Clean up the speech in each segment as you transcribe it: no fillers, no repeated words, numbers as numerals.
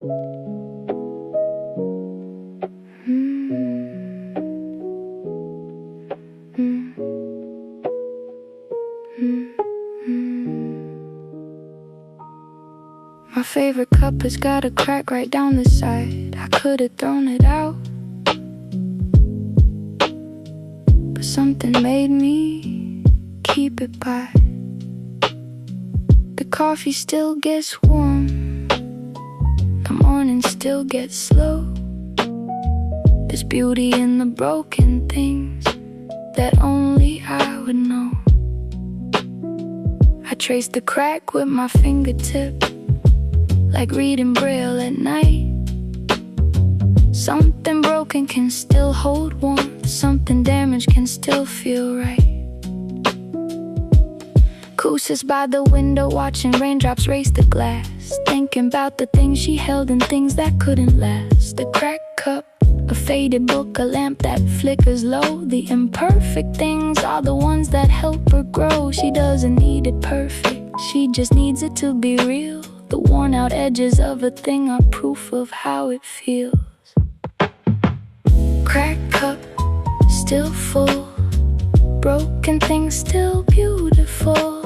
My favorite cup has got a crack right down the side. I could have thrown it out, but something made me keep it by. The coffee still gets warm, the morning still gets slow. There's beauty in the broken things that only I would know. I trace the crack with my fingertip, like reading Braille at night. Something broken can still hold warmth, something damaged can still feel right. Koo sits by the window watching raindrops race the glass, thinking about the things she held and things that couldn't last. The cracked cup, a faded book, a lamp that flickers low. The imperfect things are the ones that help her grow. She doesn't need it perfect, she just needs it to be real. The worn out edges of a thing are proof of how it feels. Cracked cup, still full, broken things still beautiful.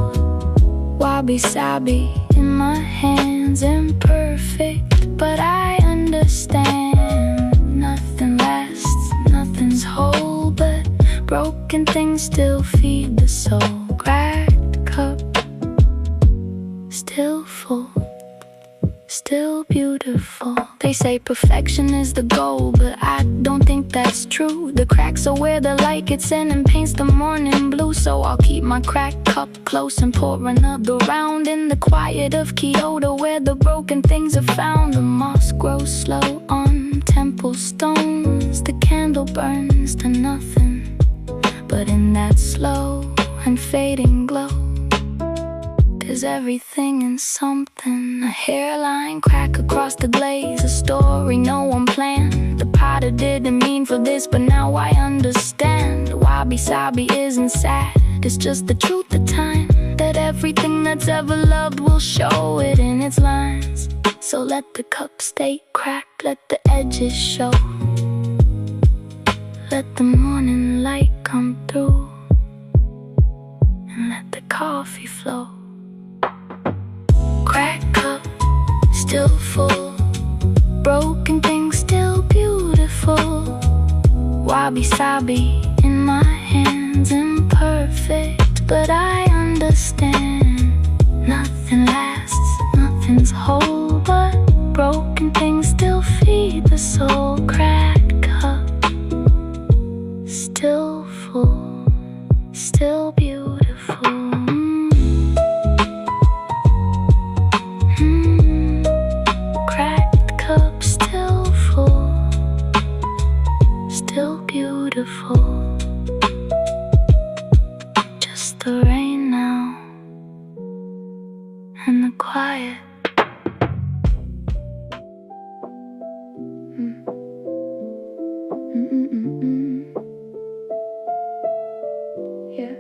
Wabi-sabi in my hands, imperfect, but I understand. Nothing lasts, nothing's whole, but broken things still feed the soul. Cracked cup, still full, still beautiful. They say perfection is the goal, but I don't think that's true. The cracks are where the light gets in and paints the morning blue. So I'll keep my cracked cup close and pour another round in the quiet of Kyoto, where the broken things are found. The moss grows slow on temple stones, the candle burns to nothing, but in that slow and fading glow, there's everything in something. A hairline crack across the glaze, a story no one planned. The potter didn't mean for this, but now I understand. Wabi-sabi isn't sad, it's just the truth of time, that everything that's ever loved will show it in its lines. So let the cup stay cracked, let the edges show, let the morning light come through, and let the coffee flow. Cracked cup, still full, broken things still beautiful. Wabi-sabi in my hands, imperfect, but I understand. Nothing lasts, nothing's whole, but broken things still feed the soul. Cracked cup, still full, still beautiful. Beautiful, just the rain now and the quiet. Yeah.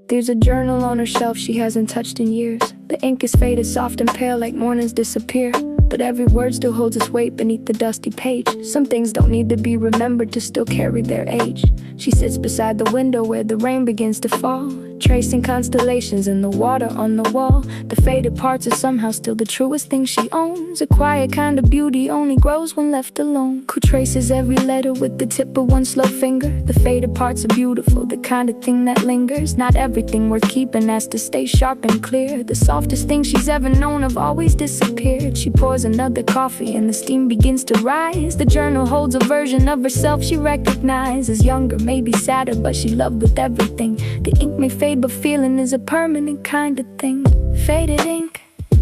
There's a journal on her shelf she hasn't touched in years. The ink is faded, soft and pale, like mornings disappear, but every word still holds its weight beneath the dusty page. Some things don't need to be remembered to still carry their age. She sits beside the window where the rain begins to fall, tracing constellations in the water on the wall. The faded parts are somehow still the truest thing she owns. A quiet kind of beauty only grows when left alone. Who traces every letter with the tip of one slow finger. The faded parts are beautiful, the kind of thing that lingers. Not everything worth keeping has to stay sharp and clear. The softest things she's ever known have always disappeared. She pours another coffee and the steam begins to rise. The journal holds a version of herself she recognizes. Younger, maybe sadder, but she loved with everything. The ink may fade, but feeling is a permanent kind of thing. Faded ink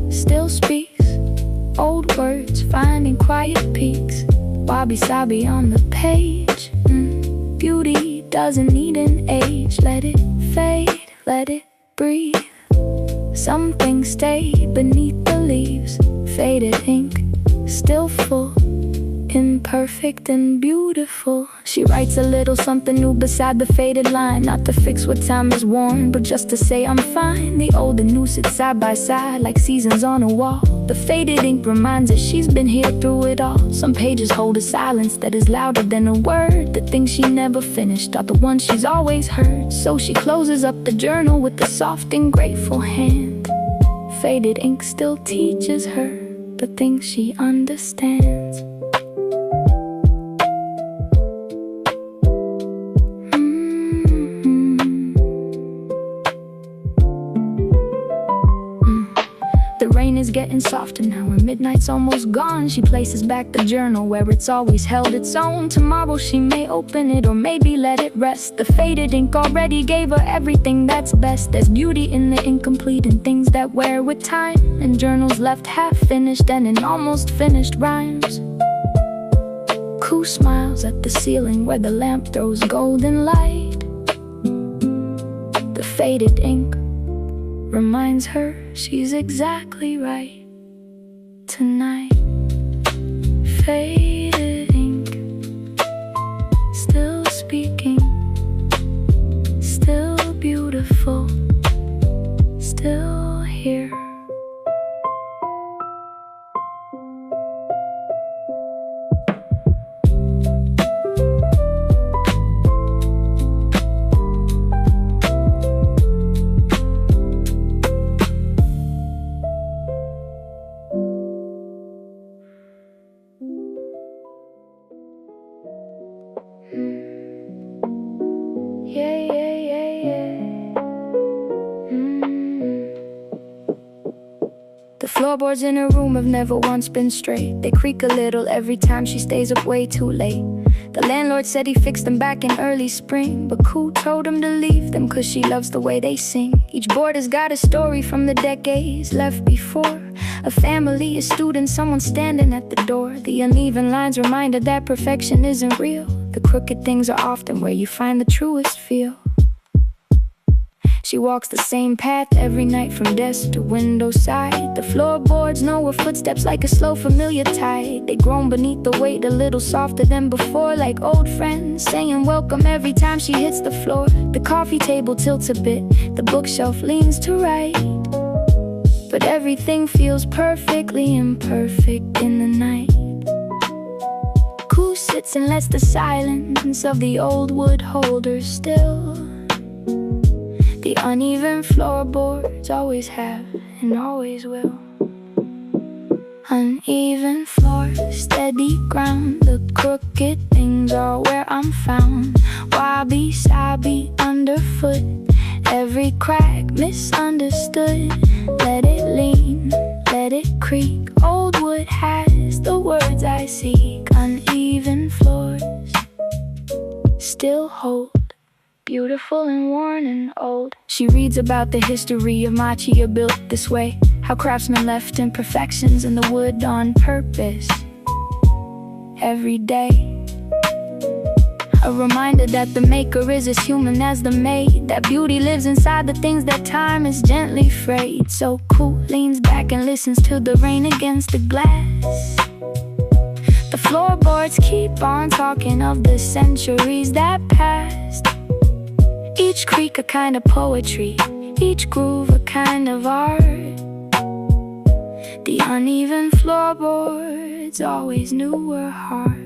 still speaks, old words finding quiet peaks. Wabi-sabi on the page. Beauty doesn't need an age. Let it fade, let it breathe. Some things stay beneath the leaves. Faded ink, still full, imperfect and beautiful. She writes a little something new beside the faded line, not to fix what time has worn, but just to say I'm fine. The old and new sit side by side like seasons on a wall. The faded ink reminds us she's been here through it all. Some pages hold a silence that is louder than a word. The things she never finished are the ones she's always heard. So she closes up the journal with a soft and grateful hand. Faded ink still teaches her the things she understands. The rain is getting softer now and midnight's almost gone. She places back the journal where it's always held its own. Tomorrow she may open it or maybe let it rest. The faded ink already gave her everything that's best. There's beauty in the incomplete and things that wear with time, and journals left half finished and in almost finished rhymes. Koo smiles at the ceiling where the lamp throws golden light. The faded ink reminds her she's exactly right tonight. Faded ink, still speaking, still beautiful, still here. The floorboards in her room have never once been straight. They creak a little every time she stays up way too late. The landlord said he fixed them back in early spring, but Koo told him to leave them cause she loves the way they sing. Each board has got a story from the decades left before. A family, a student, someone standing at the door. The uneven lines remind her that perfection isn't real. The crooked things are often where you find the truest feel. She walks the same path every night from desk to window side. The floorboards know her footsteps like a slow familiar tide. They groan beneath the weight a little softer than before, like old friends saying welcome every time she hits the floor. The coffee table tilts a bit, the bookshelf leans to right, but everything feels perfectly imperfect in the night. Koo sits and lets the silence of the old wood hold her still. The uneven floorboards always have and always will. Uneven floor, steady ground. The crooked things are where I'm found. Wabi-sabi underfoot, every crack misunderstood. Let it lean, let it creak. Old wood has the words I seek. Uneven floors still hold, beautiful and worn and old. She reads about the history of Machia built this way, how craftsmen left imperfections in the wood on purpose. Every day, a reminder that the maker is as human as the made, that beauty lives inside the things that time has gently frayed. So Koo leans back and listens to the rain against the glass. The floorboards keep on talking of the centuries that passed. Each creak a kind of poetry, each groove a kind of art. The uneven floorboards always knew her heart.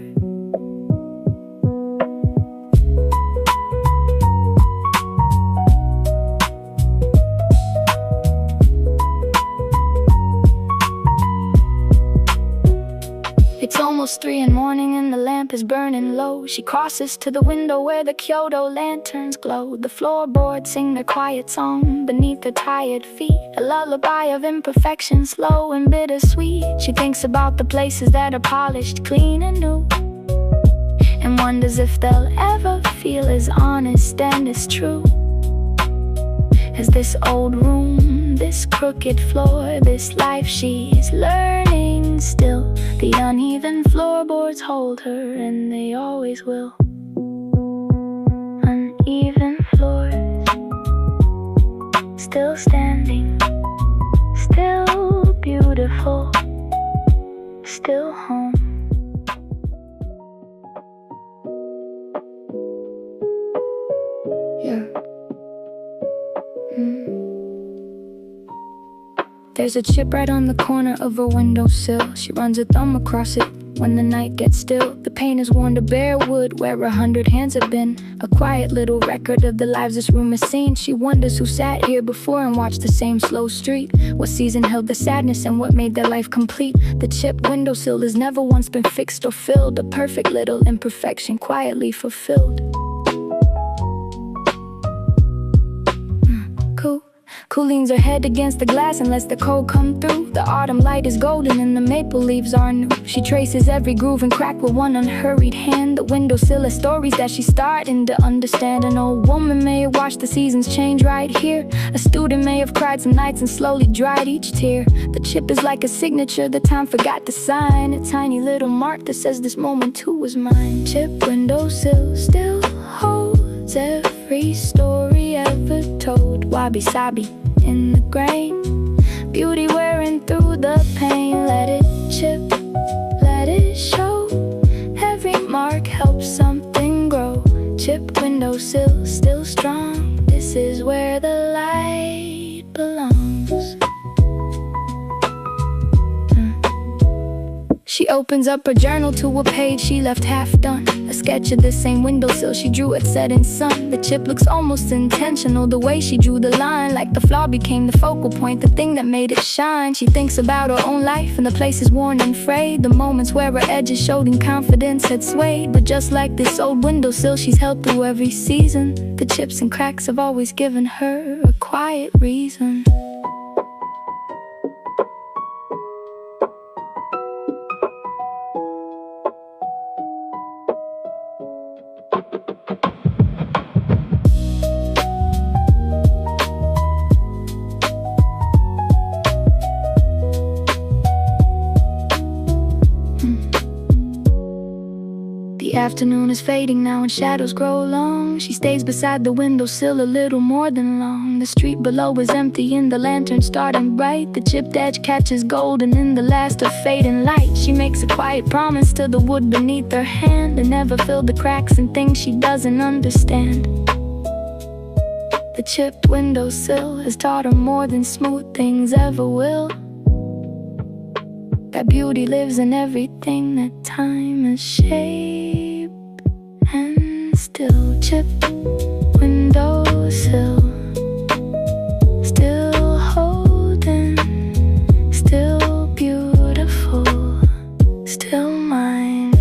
It's almost 3 in the morning and the lamp is burning low. She crosses to the window where the Kyoto lanterns glow. The floorboards sing their quiet song beneath her tired feet, a lullaby of imperfection, slow and bittersweet. She thinks about the places that are polished, clean and new, and wonders if they'll ever feel as honest and as true as this old room, this crooked floor, this life she's learning still. The uneven floorboards hold her and they always will. Uneven floors, still standing, still beautiful, still home. There's a chip right on the corner of her windowsill. She runs her thumb across it when the night gets still. The paint is worn to bare wood where 100 hands have been. A quiet little record of the lives this room has seen. She wonders who sat here before and watched the same slow street. What season held the sadness and what made their life complete. The chipped windowsill has never once been fixed or filled. A perfect little imperfection quietly fulfilled. Cool leans her head against the glass and lets the cold come through. The autumn light is golden and the maple leaves are new. She traces every groove and crack with one unhurried hand. The windowsill has stories that she's starting to understand. An old woman may have watched the seasons change right here. A student may have cried some nights and slowly dried each tear. The chip is like a signature that time forgot to sign. A tiny little mark that says this moment too was mine. Chip windowsill still holds every story ever told. WABI-SABI in the grain, beauty wearing through the pain. Let it chip, let it show. Every mark helps something grow. Chipped windowsill still strong. This is where the light belongs. She opens up her journal to a page she left half done. A sketch of the same windowsill she drew at setting sun. The chip looks almost intentional, the way she drew the line. Like the flaw became the focal point, the thing that made it shine. She thinks about her own life and the places worn and frayed. The moments where her edges showed and confidence had swayed. But just like this old windowsill she's held through every season, the chips and cracks have always given her a quiet reason. The afternoon is fading now and shadows grow long. She stays beside the windowsill a little more than long. The street below is empty and the lantern starting bright. The chipped edge catches golden in the last of fading light. She makes a quiet promise to the wood beneath her hand, to never fill the cracks and things she doesn't understand. The chipped windowsill has taught her more than smooth things ever will. That beauty lives in everything that time has shaped. And still chipped windowsill, still holding, still beautiful, still mine.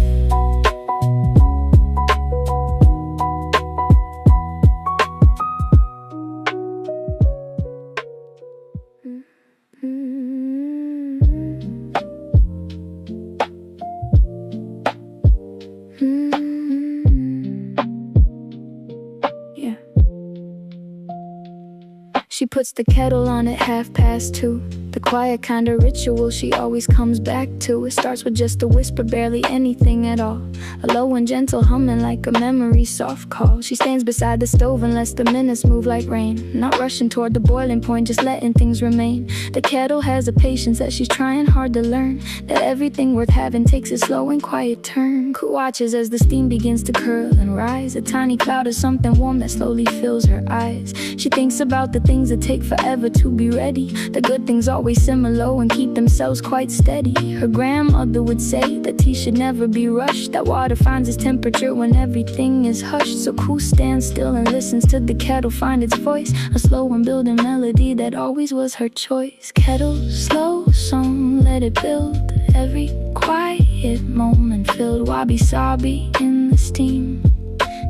She puts the kettle on at 2:30. The quiet kind of ritual she always comes back to. It starts with just a whisper, barely anything at all. A low and gentle humming like a memory soft call. She stands beside the stove and lets the minutes move like rain. Not rushing toward the boiling point, just letting things remain. The kettle has a patience that she's trying hard to learn. That everything worth having takes a slow and quiet turn. Who watches as the steam begins to curl and rise. A tiny cloud of something warm that slowly fills her eyes. She thinks about the things that take forever to be ready. The good things always simmer low and keep themselves quite steady. Her grandmother would say that tea should never be rushed. That water finds its temperature when everything is hushed. So Koo stands still and listens to the kettle find its voice. A slow and building melody that always was her choice. Kettle, slow song, let it build. Every quiet moment filled. WABI-SABI in the steam.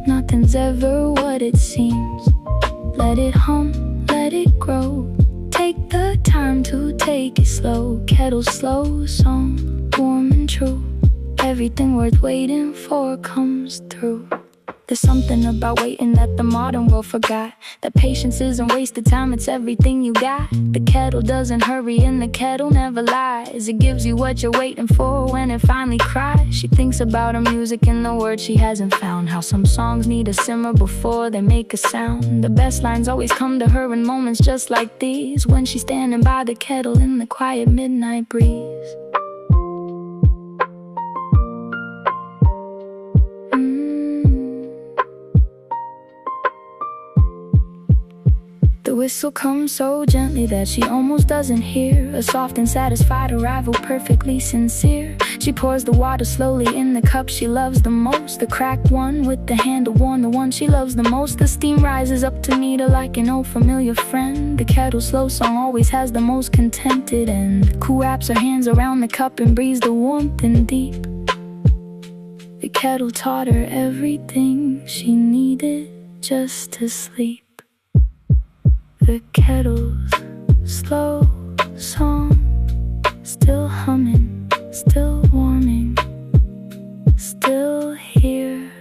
Nothing's ever what it seems. Let it hum, let it grow. Take the time to take it slow. Kettle, slow song, warm and true. Everything worth waiting for comes through. There's something about waiting that the modern world forgot. That patience isn't wasted time, it's everything you got. The kettle doesn't hurry and the kettle never lies. It gives you what you're waiting for when it finally cries. She thinks about her music and the words she hasn't found. How some songs need to simmer before they make a sound. The best lines always come to her in moments just like these. When she's standing by the kettle in the quiet midnight breeze. The whistle comes so gently that she almost doesn't hear. A soft and satisfied arrival, perfectly sincere. She pours the water slowly in the cup she loves the most. The cracked one with the handle worn, the one she loves the most. The steam rises up to meet her like an old familiar friend. The kettle's slow song always has the most contented end. Cool wraps her hands around the cup and breathes the warmth in deep. The kettle taught her everything she needed just to sleep. The kettle's slow song, still humming, still warming, still here.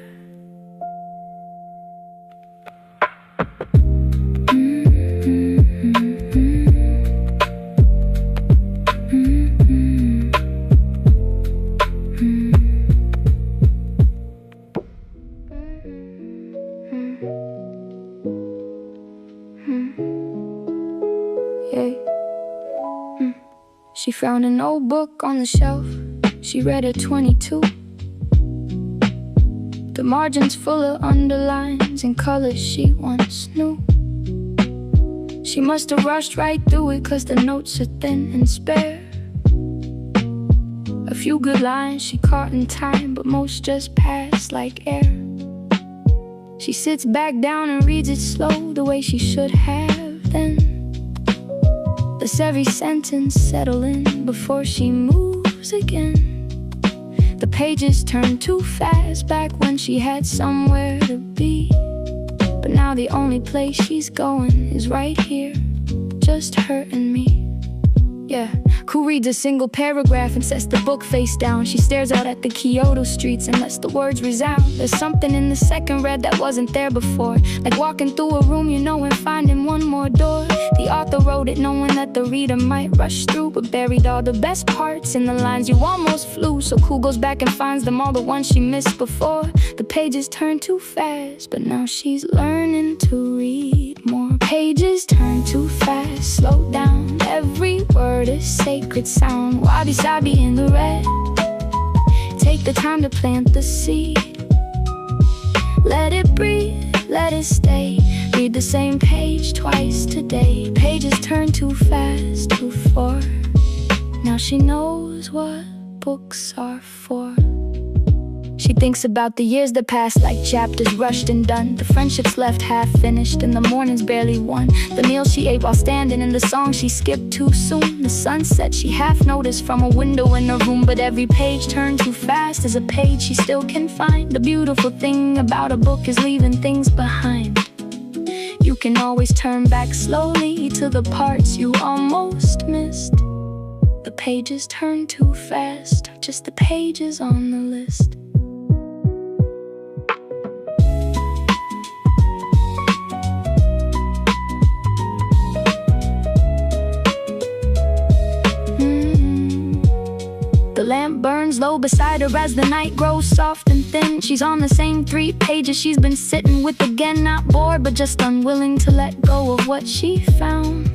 She found an old book on the shelf. She read at 22. The margins full of underlines and colors she once knew. She must have rushed right through it, 'cause the notes are thin and spare. A few good lines she caught in time, but most just passed like air. She sits back down and reads it slow, the way she should have then. Does every sentence settle in before she moves again? The pages turn too fast back when she had somewhere to be. But now the only place she's going is right here, just her and me. Yeah, who reads a single paragraph and sets the book face down? She stares out at the Kyoto streets and lets the words resound. There's something in the second read that wasn't there before, like walking through a room you know and finding one more door. The author wrote it knowing that the reader might rush through, but buried all the best parts in the lines you almost flew. So cool goes back and finds them all, the ones she missed before. The pages turn too fast, but now she's learning to read more. Pages turn too fast, slow down. Every word is sacred sound. WABI-SABI in the red. Take the time to plant the seed. Let it breathe, let it stay. Read the same page twice today. Pages turn too fast before. Now she knows what books are for. She thinks about the years that passed like chapters rushed and done. The friendships left half finished and the mornings barely won. The meal she ate while standing and the song she skipped too soon. The sunset she half noticed from a window in her room. But every page turned too fast is a page she still can find. The beautiful thing about a book is leaving things behind. You can always turn back slowly to the parts you almost missed. The pages turn too fast, just the pages on the list. The lamp burns low beside her as the night grows soft and thin. She's on the same 3 pages she's been sitting with again. Not bored, but just unwilling to let go of what she found.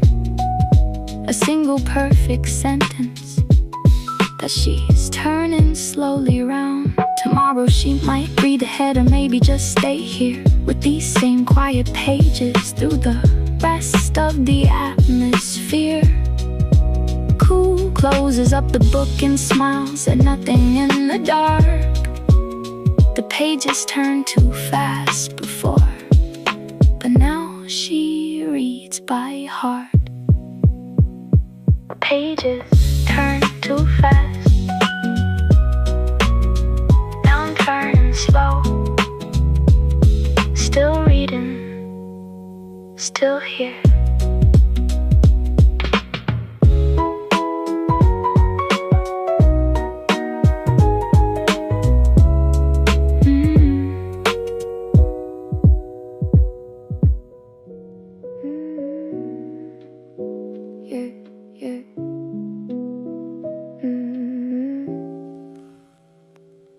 A single perfect sentence that she's turning slowly round. Tomorrow she might read ahead or maybe just stay here with these same quiet pages through the rest of the atmosphere. Cool closes up the book and smiles at nothing in the dark. The pages turned too fast before, but now she reads by heart. Pages turn too fast. Now I'm turning slow. Still reading, still here.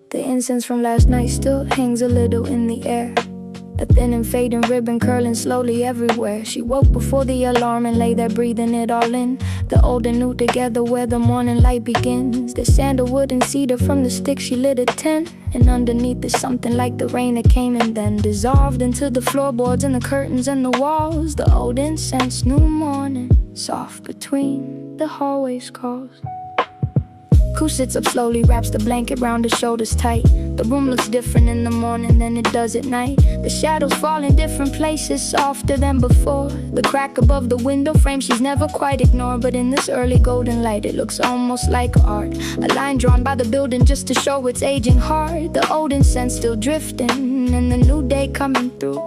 The incense from last night still hangs a little in the air. The thin and fading ribbon curling slowly everywhere. She woke before the alarm and lay there breathing it all in. The old and new together where the morning light begins. The sandalwood and cedar from the stick she lit a tent. And underneath is something like the rain that came and then dissolved into the floorboards and the curtains and the walls. The old incense, new morning, soft between the hallways calls. Who sits up slowly, wraps the blanket round her shoulders tight. The room looks different in the morning than it does at night. The shadows fall in different places, softer than before. The crack above the window frame she's never quite ignored. But in this early golden light it looks almost like art. A line drawn by the building just to show its aging heart. The old incense still drifting and the new day coming through.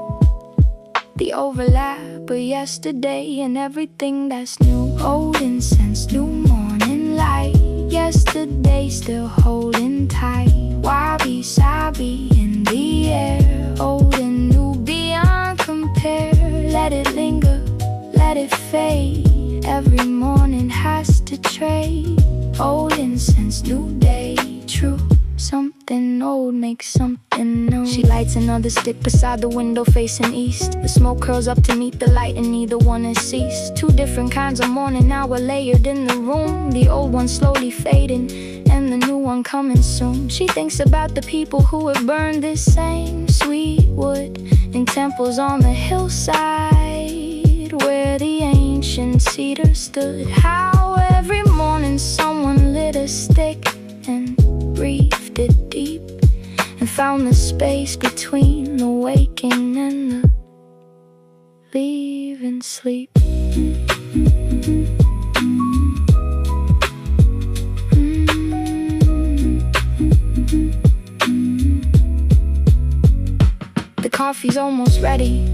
The overlap of yesterday and everything that's new. Old incense, new morning light. Yesterday still holding tight. WABI-SABI in the air. Old and new beyond compare. Let it linger, let it fade. Every morning has to trade. Old incense, new day, true. Something old makes something new. She lights another stick beside the window facing east. The smoke curls up to meet the light and neither one has ceased. Two different kinds of morning now are layered in the room. The old one slowly fading and the new one coming soon. She thinks about the people who have burned this same sweet wood in temples on the hillside where the ancient cedar stood. How every morning someone lit a stick and breathed it deep and found the space between the waking and the leaving sleep. The coffee's almost ready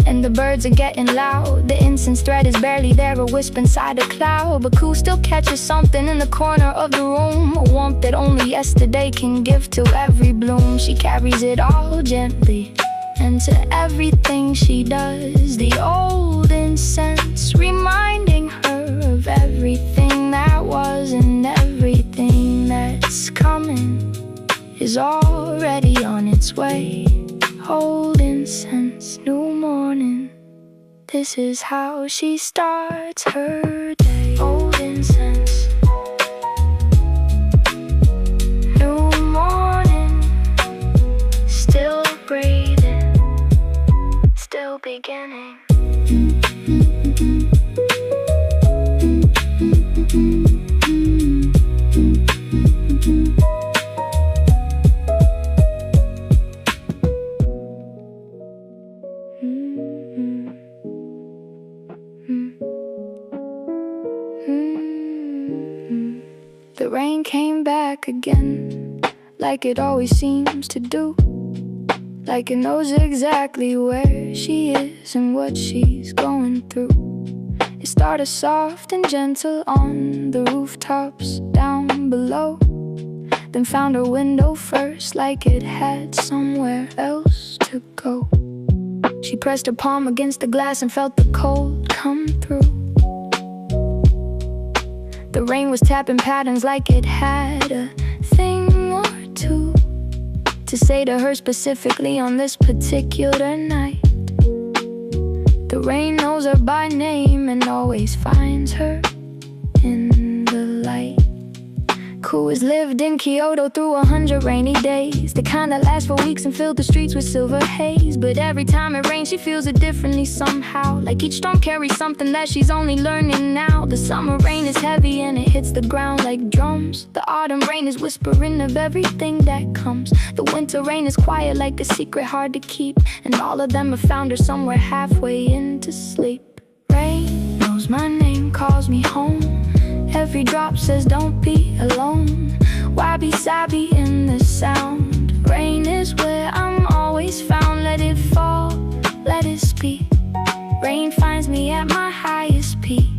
and the birds are getting loud. The incense thread is barely there, a wisp inside a cloud. But Koo still catches something in the corner of the room, a warmth that only yesterday can give to every bloom. She carries it all gently, and to everything she does, the old incense reminding her of everything that was and everything that's coming is already on its way. Old incense, new morning. This is how she starts her day. Old incense, new morning. Still breathing, still beginning. The rain came back again, like it always seems to do. Like it knows exactly where she is and what she's going through. It started soft and gentle on the rooftops down below, then found her window first, like it had somewhere else to go. She pressed her palm against the glass and felt the cold come through. The rain was tapping patterns like it had a thing or two to say to her specifically on this particular night. The rain knows her by name and always finds her in the light. Koo has lived in Kyoto through 100 rainy days, the kind that last for weeks and filled the streets with silver haze. But every time it rains she feels it differently somehow, like each storm carries something that she's only learning now. The summer rain is heavy and it hits the ground like drums. The autumn rain is whispering of everything that comes. The winter rain is quiet like a secret hard to keep, and all of them have found her somewhere halfway into sleep. Rain knows my name, calls me home. Every drop says don't be alone. WABI-SABI in the sound. Rain is where I'm always found. Let it fall, let it speak. Rain finds me at my highest peak.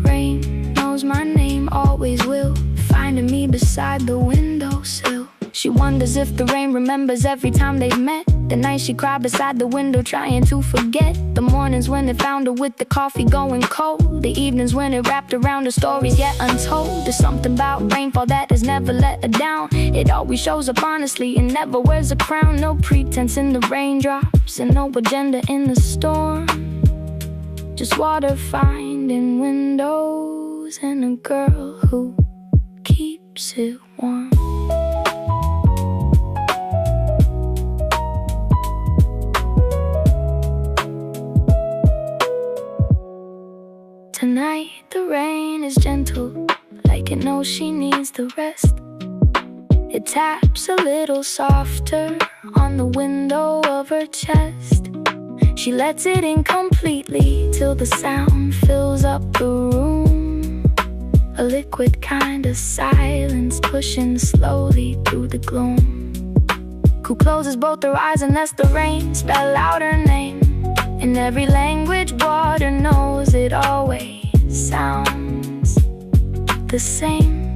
Rain knows my name, always will, finding me beside the windowsill. She wonders if the rain remembers every time they've met. The night she cried beside the window trying to forget. The mornings when it found her with the coffee going cold. The evenings when it wrapped around her stories yet untold. There's something about rainfall that has never let her down. It always shows up honestly and never wears a crown. No pretense in the raindrops and no agenda in the storm. Just water finding windows and a girl who keeps it warm. Tonight the rain is gentle, like it knows she needs the rest. It taps a little softer on the window of her chest. She lets it in completely till the sound fills up the room. A liquid kind of silence pushing slowly through the gloom. Who closes both her eyes and lets the rain spell out her name. In every language water knows it always sounds the same.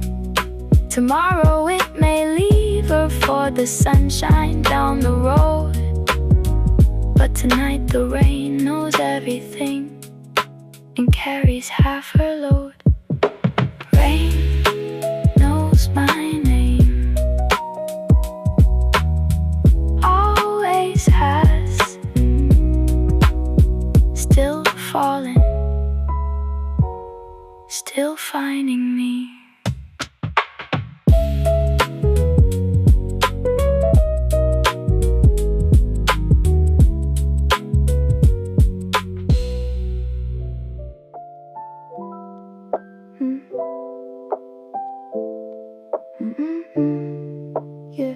Tomorrow it may leave her for the sunshine down the road, but tonight the rain knows everything and carries half her load. Rain knows my name, always has, still falling, still finding me. Yeah.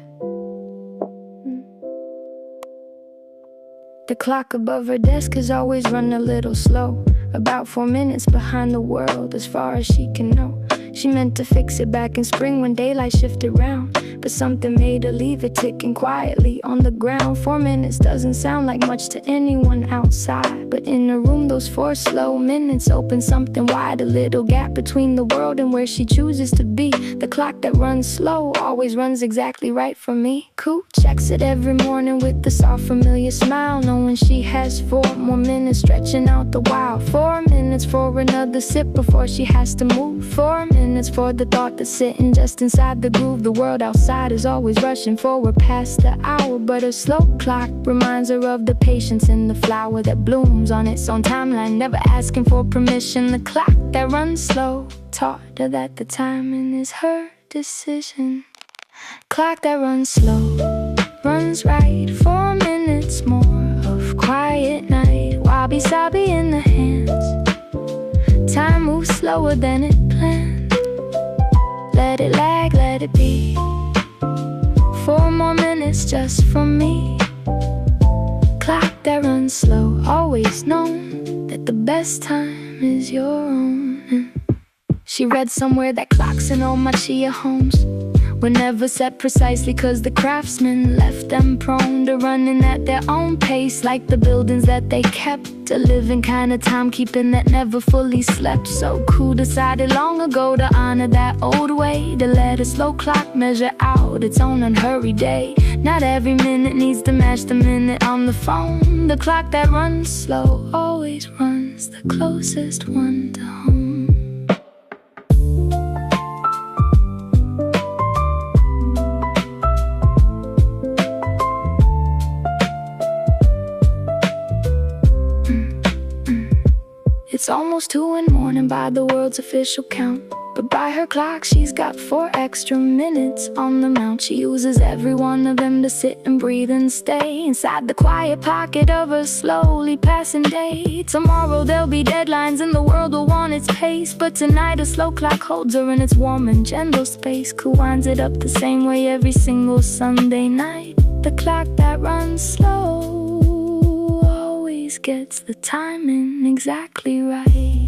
The clock above her desk has always run a little slow, about 4 minutes behind the world as far as she can know. She meant to fix it back in spring when daylight shifted round, but something made her leave it ticking quietly on the ground. 4 minutes doesn't sound like much to anyone outside, but in her room those 4 slow minutes open something wide. A little gap between the world and where she chooses to be. The clock that runs slow always runs exactly right for me. Cool checks it every morning with the soft familiar smile, knowing she has 4 more minutes stretching out the while. 4 minutes for another sip before she has to move. 4 minutes for the thought that's sitting just inside the groove. The world outside is always rushing forward past the hour, but her slow clock reminds her of the patience in the flower that blooms on its own timeline, never asking for permission. The clock that runs slow taught her that the timing is her decision. Clock that runs slow runs right. 4 minutes more of quiet night, WABI-SABI in the hands. Time moves slower than it planned. Let it lag, let it be. 4 more minutes just for me. Clock that runs slow, always known that the best time is your own. She read somewhere that clocks in all Machiya homes were never set precisely, cause the craftsmen left them prone to running at their own pace, like the buildings that they kept. A living kind of timekeeping that never fully slept. So cool decided long ago to honor that old way, to let a slow clock measure out its own unhurried day. Not every minute needs to match the minute on the phone. The clock that runs slow always runs the closest one to home. It's almost 2 in the morning by the world's official count, but by her clock she's got 4 extra minutes on the mount. She uses every one of them to sit and breathe and stay inside the quiet pocket of her slowly passing day. Tomorrow there'll be deadlines and the world will want its pace, but tonight a slow clock holds her in its warm and gentle space. Who winds it up the same way every single Sunday night. The clock that runs slow gets the timing exactly right.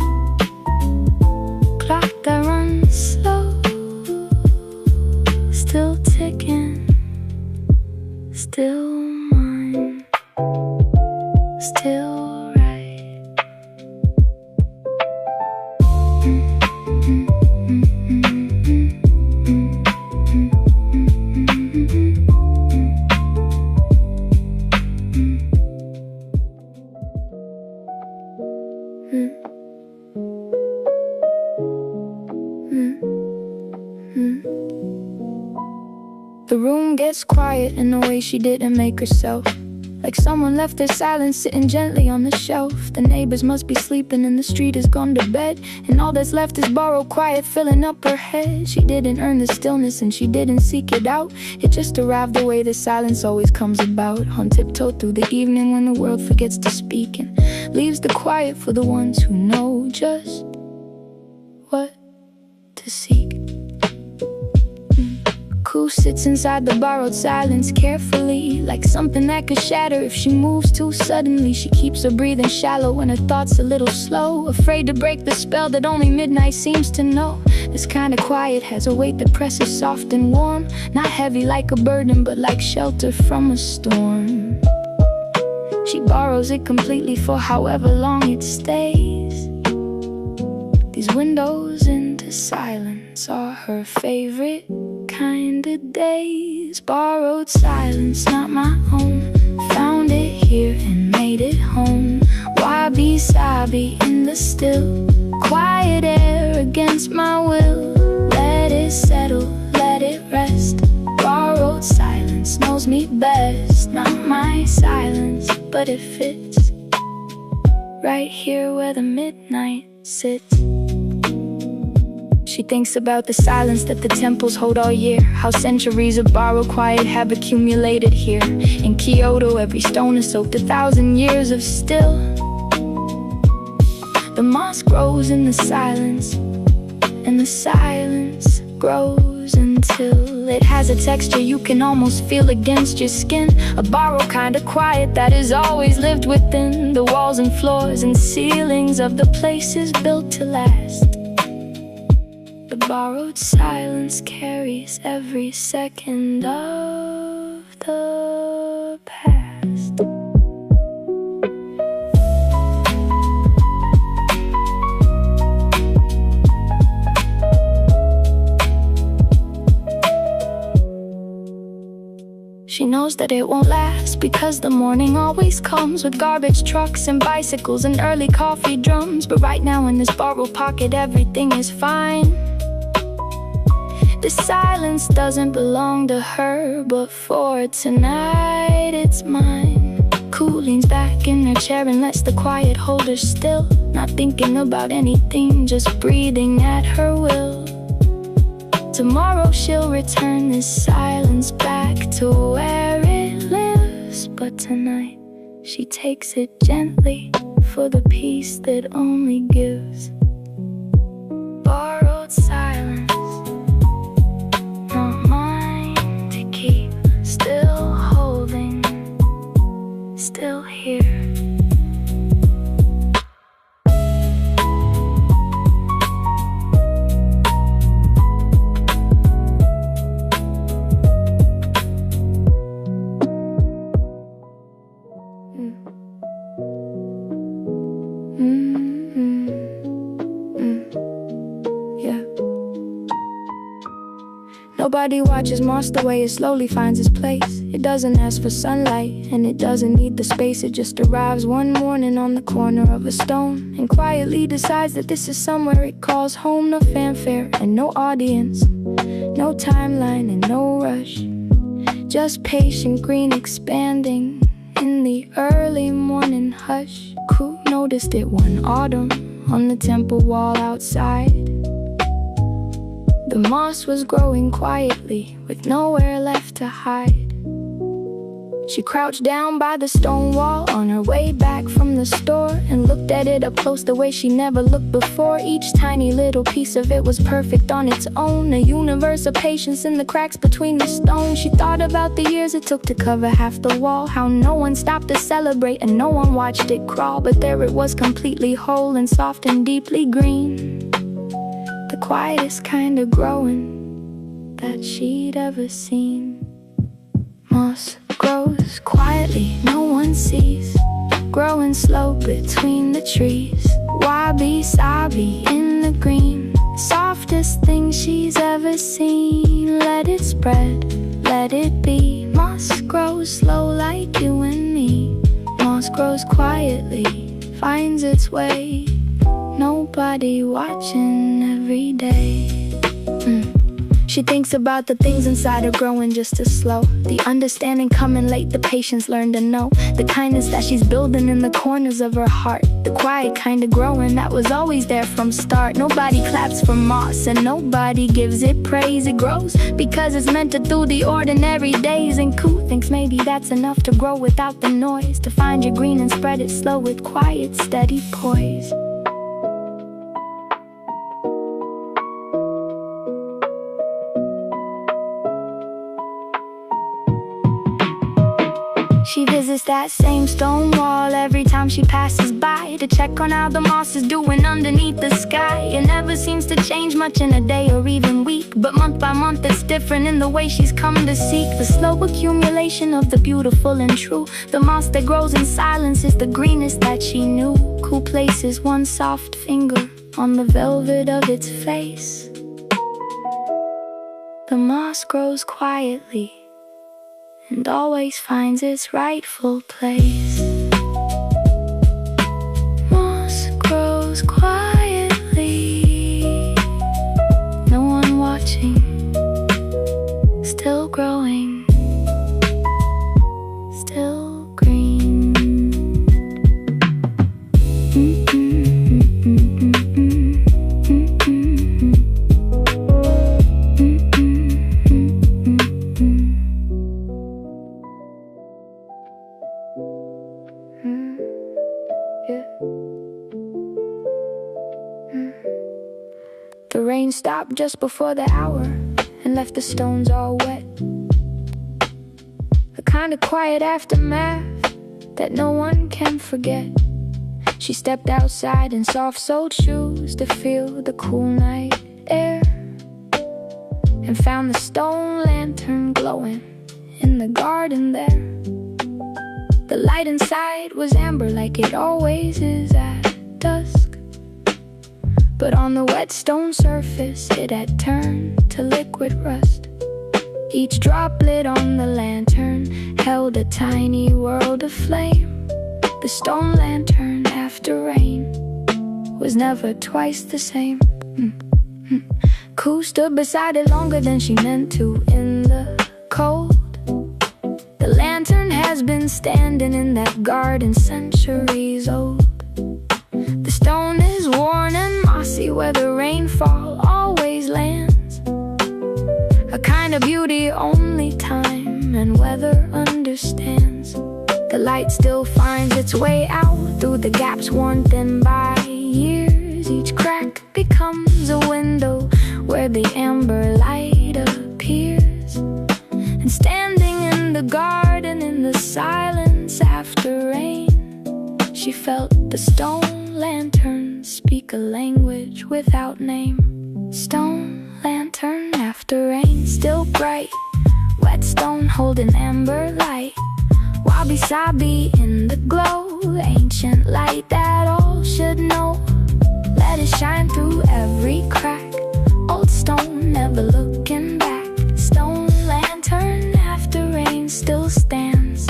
Clock that runs slow, still ticking, still mine, still right. The room gets quiet in a way she didn't make herself, like someone left their silence sitting gently on the shelf. The neighbors must be sleeping and the street has gone to bed, and all that's left is borrowed quiet filling up her head. She didn't earn the stillness and she didn't seek it out. It just arrived the way the silence always comes about, on tiptoe through the evening when the world forgets to speak, and leaves the quiet for the ones who know just what to seek. Who sits inside the borrowed silence carefully, like something that could shatter if she moves too suddenly. She keeps her breathing shallow and her thoughts a little slow, afraid to break the spell that only midnight seems to know. This kind of quiet has a weight that presses soft and warm, not heavy like a burden, but like shelter from a storm. She borrows it completely for however long it stays. These windows into silence are her favorite kind of days. Borrowed silence, not my own. Found it here and made it home. WABI-SABI in the still, quiet air against my will. Let it settle, let it rest. Borrowed silence knows me best. Not my silence, but it fits right here where the midnight sits. She thinks about the silence that the temples hold all year, how centuries of borrowed quiet have accumulated here. In Kyoto, every stone is soaked 1,000 years of still. The moss grows in the silence, and the silence grows until it has a texture you can almost feel against your skin. A borrowed kind of quiet that has always lived within the walls and floors and ceilings of the places built to last. The borrowed silence carries every second of the past. She knows that it won't last, because the morning always comes with garbage trucks and bicycles and early coffee drums. But right now in this borrowed pocket, everything is fine. The silence doesn't belong to her, but for tonight it's mine. Cool leans back in her chair and lets the quiet hold her still, not thinking about anything, just breathing at her will. Tomorrow she'll return this silence back to where it lives, but tonight she takes it gently for the peace that only gives. Borrowed silence, not mine to keep, still holding, still here. Nobody watches moss the way it slowly finds its place. It doesn't ask for sunlight, and it doesn't need the space. It just arrives one morning on the corner of a stone, and quietly decides that this is somewhere it calls home. No fanfare and no audience, no timeline and no rush, just patient green expanding in the early morning hush. Who noticed it one autumn on the temple wall outside? The moss was growing quietly, with nowhere left to hide. She crouched down by the stone wall on her way back from the store, and looked at it up close the way she never looked before. Each tiny little piece of it was perfect on its own, a universe of patience in the cracks between the stones. She thought about the years it took to cover half the wall, how no one stopped to celebrate and no one watched it crawl. But there it was, completely whole and soft and deeply green, the quietest kind of growing that she'd ever seen. Moss grows quietly, no one sees, growing slow between the trees. WABI-SABI in the green, softest thing she's ever seen. Let it spread, let it be. Moss grows slow like you and me. Moss grows quietly, finds its way, nobody watching every day. She thinks about the things inside her growing just as slow. The understanding coming late, the patience learned to know. The kindness that she's building in the corners of her heart. The quiet kind of growing that was always there from start. Nobody claps for moss and nobody gives it praise. It grows because it's mentored through the ordinary days. And Koo thinks maybe that's enough to grow without the noise. To find your green and spread it slow with quiet, steady poise. She visits that same stone wall every time she passes by, to check on how the moss is doing underneath the sky. It never seems to change much in a day or even week, but month by month it's different in the way she's come to seek the slow accumulation of the beautiful and true. The moss that grows in silence is the greenest that she knew. Koo places one soft finger on the velvet of its face. The moss grows quietly and always finds its rightful place. Moss grows quietly, no one watching, still growing, still green. The rain stopped just before the hour and left the stones all wet. A kind of quiet aftermath that no one can forget. She stepped outside in soft-soled shoes to feel the cool night air, and found the stone lantern glowing in the garden there. The light inside was amber like it always is at dusk, but on the wet stone surface it had turned to liquid rust. Each droplet on the lantern held a tiny world of flame. The stone lantern after rain was never twice the same. Koo stood beside it longer than she meant to in the cold. The lantern has been standing in that garden centuries old. The stone is worn and mossy where the rainfall always lands, a kind of beauty only time and weather understands. The light still finds its way out through the gaps worn thin by years. Each crack becomes a window where the amber light appears. And standing in the garden in the silence after rain, she felt the stone lantern speak a language without name. Stone lantern after rain, still bright, wet stone holding amber light. Wabi-sabi in the glow, ancient light that all should know. Let it shine through every crack, old stone never looking back. Stone lantern after rain still stands,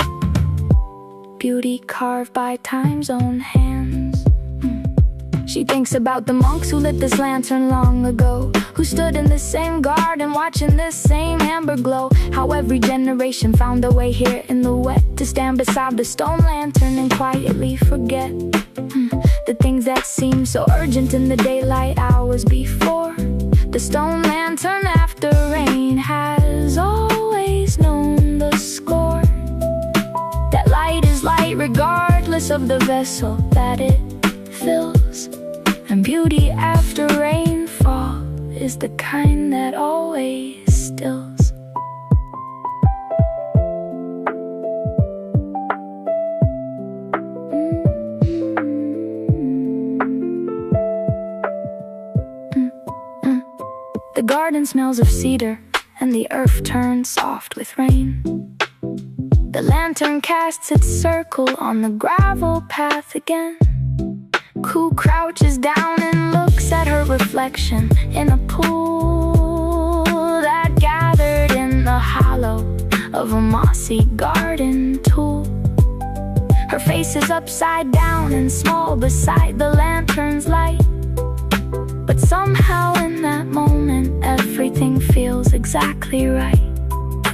beauty carved by time's own hands. She thinks about the monks who lit this lantern long ago, who stood in the same garden watching the same amber glow. How every generation found their way here in the wet, to stand beside the stone lantern and quietly forget the things that seemed so urgent in the daylight hours before. The stone lantern after rain has always known the score, that light is light regardless of the vessel that it fills. And beauty after rainfall is the kind that always stills. The garden smells of cedar and the earth turns soft with rain. The lantern casts its circle on the gravel path again. Koo crouches down and looks at her reflection in a pool that gathered in the hollow of a mossy garden tool. Her face is upside down and small beside the lantern's light. But somehow in that moment everything feels exactly right.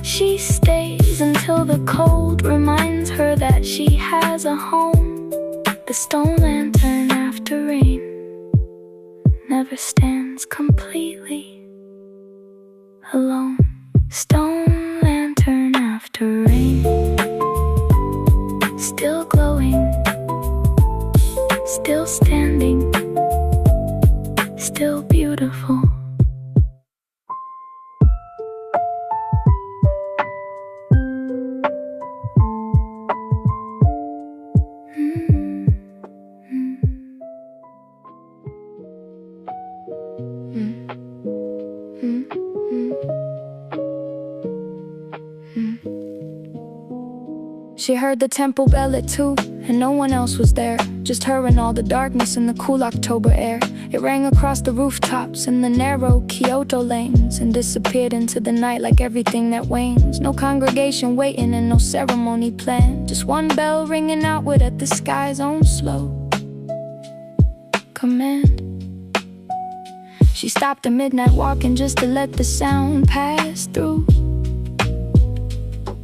She stays until the cold reminds her that she has a home. The stone lantern after rain never stands completely alone. Stone lantern after rain, still glowing, still standing, still beautiful. She heard the temple bell at 2, and no one else was there. Just her and all the darkness in the cool October air. It rang across the rooftops and the narrow Kyoto lanes, and disappeared into the night like everything that wanes. No congregation waiting and no ceremony planned. Just one bell ringing outward at the sky's own slow command. She stopped a midnight walking just to let the sound pass through.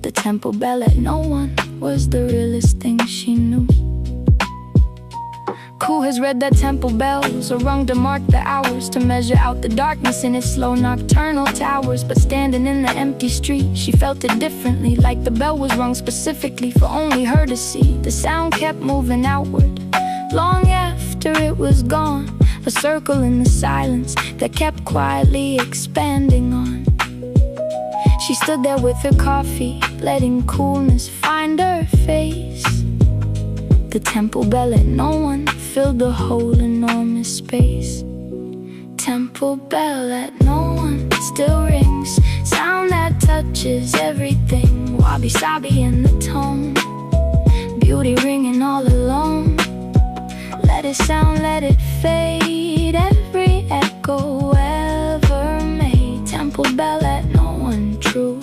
The temple bell at no one was the realest thing she knew. Who has read that temple bells, or rung to mark the hours, to measure out the darkness in its slow nocturnal towers? But standing in the empty street, she felt it differently, like the bell was rung specifically for only her to see. The sound kept moving outward, long after it was gone, a circle in the silence that kept quietly expanding on. She stood there with her coffee, letting coolness find her face. The temple bell at no one filled the whole enormous space. Temple bell at no one still rings, sound that touches everything. WABI-SABI in the tone, beauty ringing all alone. Let it sound, let it fade, every echo ever made. Temple bell at no one true,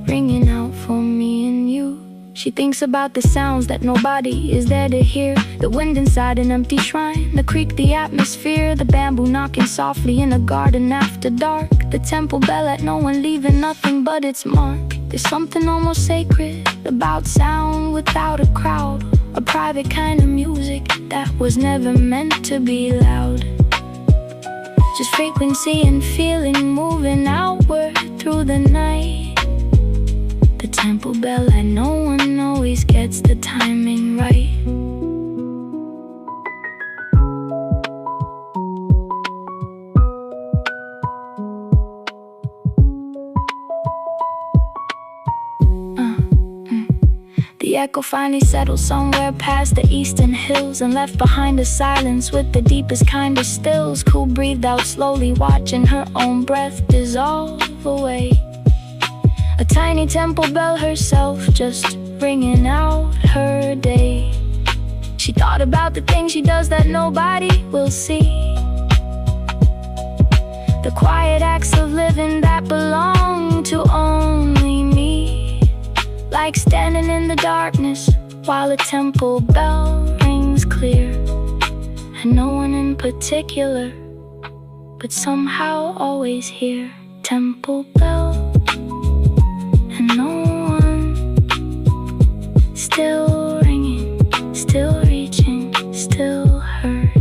ringing out for me and you. She thinks about the sounds that nobody is there to hear. The wind inside an empty shrine, the creek, the atmosphere, the bamboo knocking softly in a garden after dark. The temple bell at no one leaving nothing but its mark. There's something almost sacred about sound without a crowd, a private kind of music that was never meant to be loud. Just frequency and feeling moving outward through the night. The temple bell at no one always gets the timing right. The echo finally settled somewhere past the eastern hills, and left behind a silence with the deepest kind of stills. Cool breathed out slowly, watching her own breath dissolve away. A tiny temple bell herself, just ringing out her day. She thought about the things she does that nobody will see, the quiet acts of living that belong to only me. Like standing in the darkness while a temple bell rings clear, and no one in particular, but somehow always here. Temple bell and no one, still ringing, still reaching, still heard.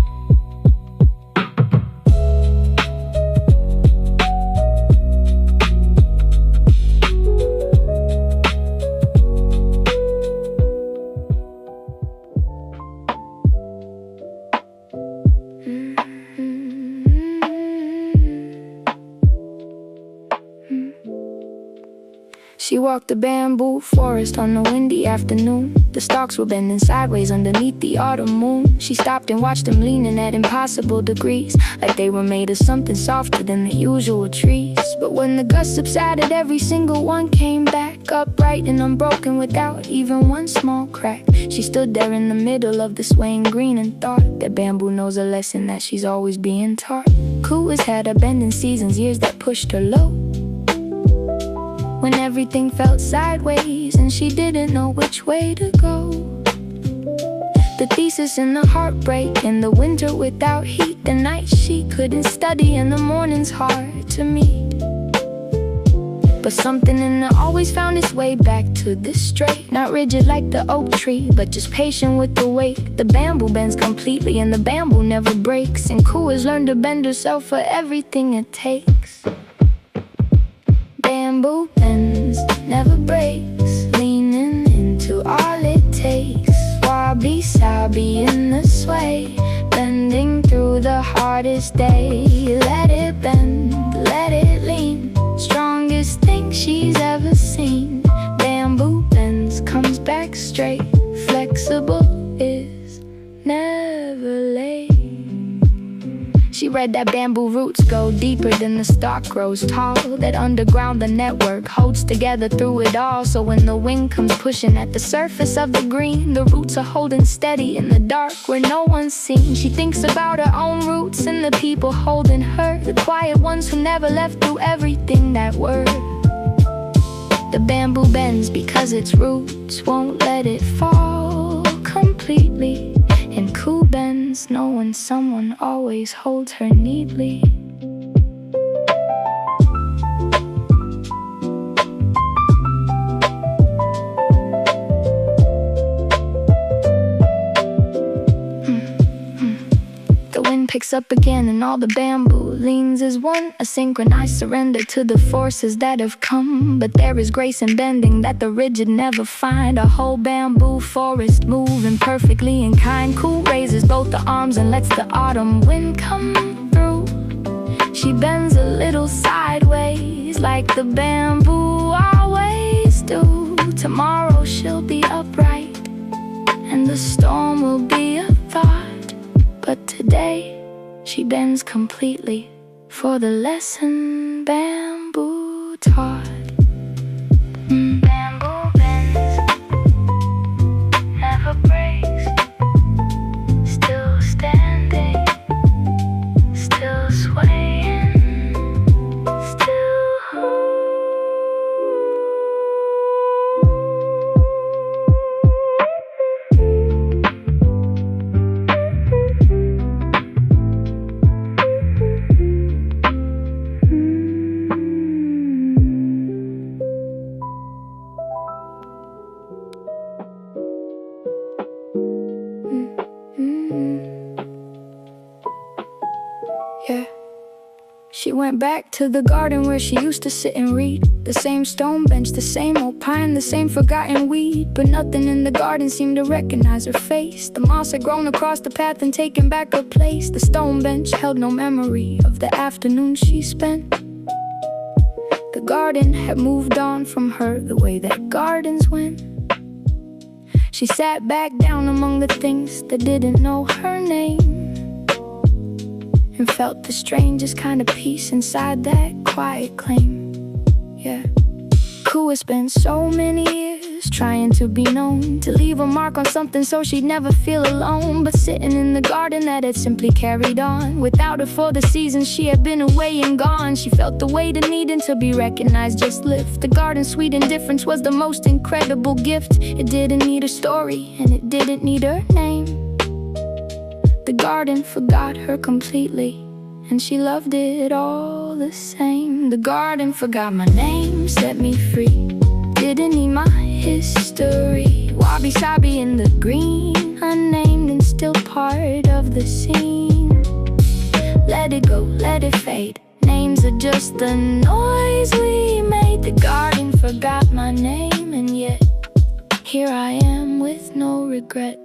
She walked the bamboo forest on a windy afternoon. The stalks were bending sideways underneath the autumn moon. She stopped and watched them leaning at impossible degrees, like they were made of something softer than the usual trees. But when the gust subsided, every single one came back upright and unbroken without even one small crack. She stood there in the middle of the swaying green and thought that bamboo knows a lesson that she's always being taught. Cool as had her bending seasons, years that pushed her low, when everything felt sideways and she didn't know which way to go. The thesis and the heartbreak, in the winter without heat, the night she couldn't study, and the mornings hard to meet. But something in her always found its way back to this straight. Not rigid like the oak tree, but just patient with the weight. The bamboo bends completely and the bamboo never breaks, and Ku has learned to bend herself for everything it takes. Bamboo bends, never breaks, leaning into all it takes. Wabi-sabi in the sway, bending through the hardest day. Let it bend, let it lean, strongest thing she's ever seen. Bamboo bends, comes back straight, flexible is never late. She read that bamboo roots go deeper than the stalk grows tall, that underground the network holds together through it all. So when the wind comes pushing at the surface of the green, the roots are holding steady in the dark where no one's seen. She thinks about her own roots and the people holding her, the quiet ones who never left through everything that were. The bamboo bends because its roots won't let it fall completely. And Ku bends, knowing someone always holds her neatly. The wind picks up again and all the bamboo leans as one, a synchronized surrender to the forces that have come. But there is grace in bending that the rigid never find. A whole bamboo forest moving perfectly in kind. Ku raises both the arms and lets the autumn wind come through. She bends a little sideways like the bamboo always do. Tomorrow she'll be upright and the storm will be a thought. But today, she bends completely for the lesson bamboo taught. Bamboo bends, never breaks, still standing, still swaying, still. Yeah. She went back to the garden where she used to sit and read. The same stone bench, the same old pine, the same forgotten weed. But nothing in the garden seemed to recognize her face. The moss had grown across the path and taken back her place. The stone bench held no memory of the afternoon she spent. The garden had moved on from her the way that gardens went. She sat back down among the things that didn't know her name, and felt the strangest kind of peace inside that quiet claim. Yeah. Ku has spent so many years trying to be known, to leave a mark on something so she'd never feel alone. But sitting in the garden that had simply carried on. Without her for the seasons she had been away and gone, she felt the weight of needing to be recognized, just lift. The garden's sweet indifference was the most incredible gift. It didn't need a story and it didn't need her name. The garden forgot her completely, and she loved it all the same. The garden forgot my name, set me free, didn't need my history. Wabi-sabi in the green, unnamed and still part of the scene. Let it go, let it fade, names are just the noise we made. The garden forgot my name, and yet here I am with no regret.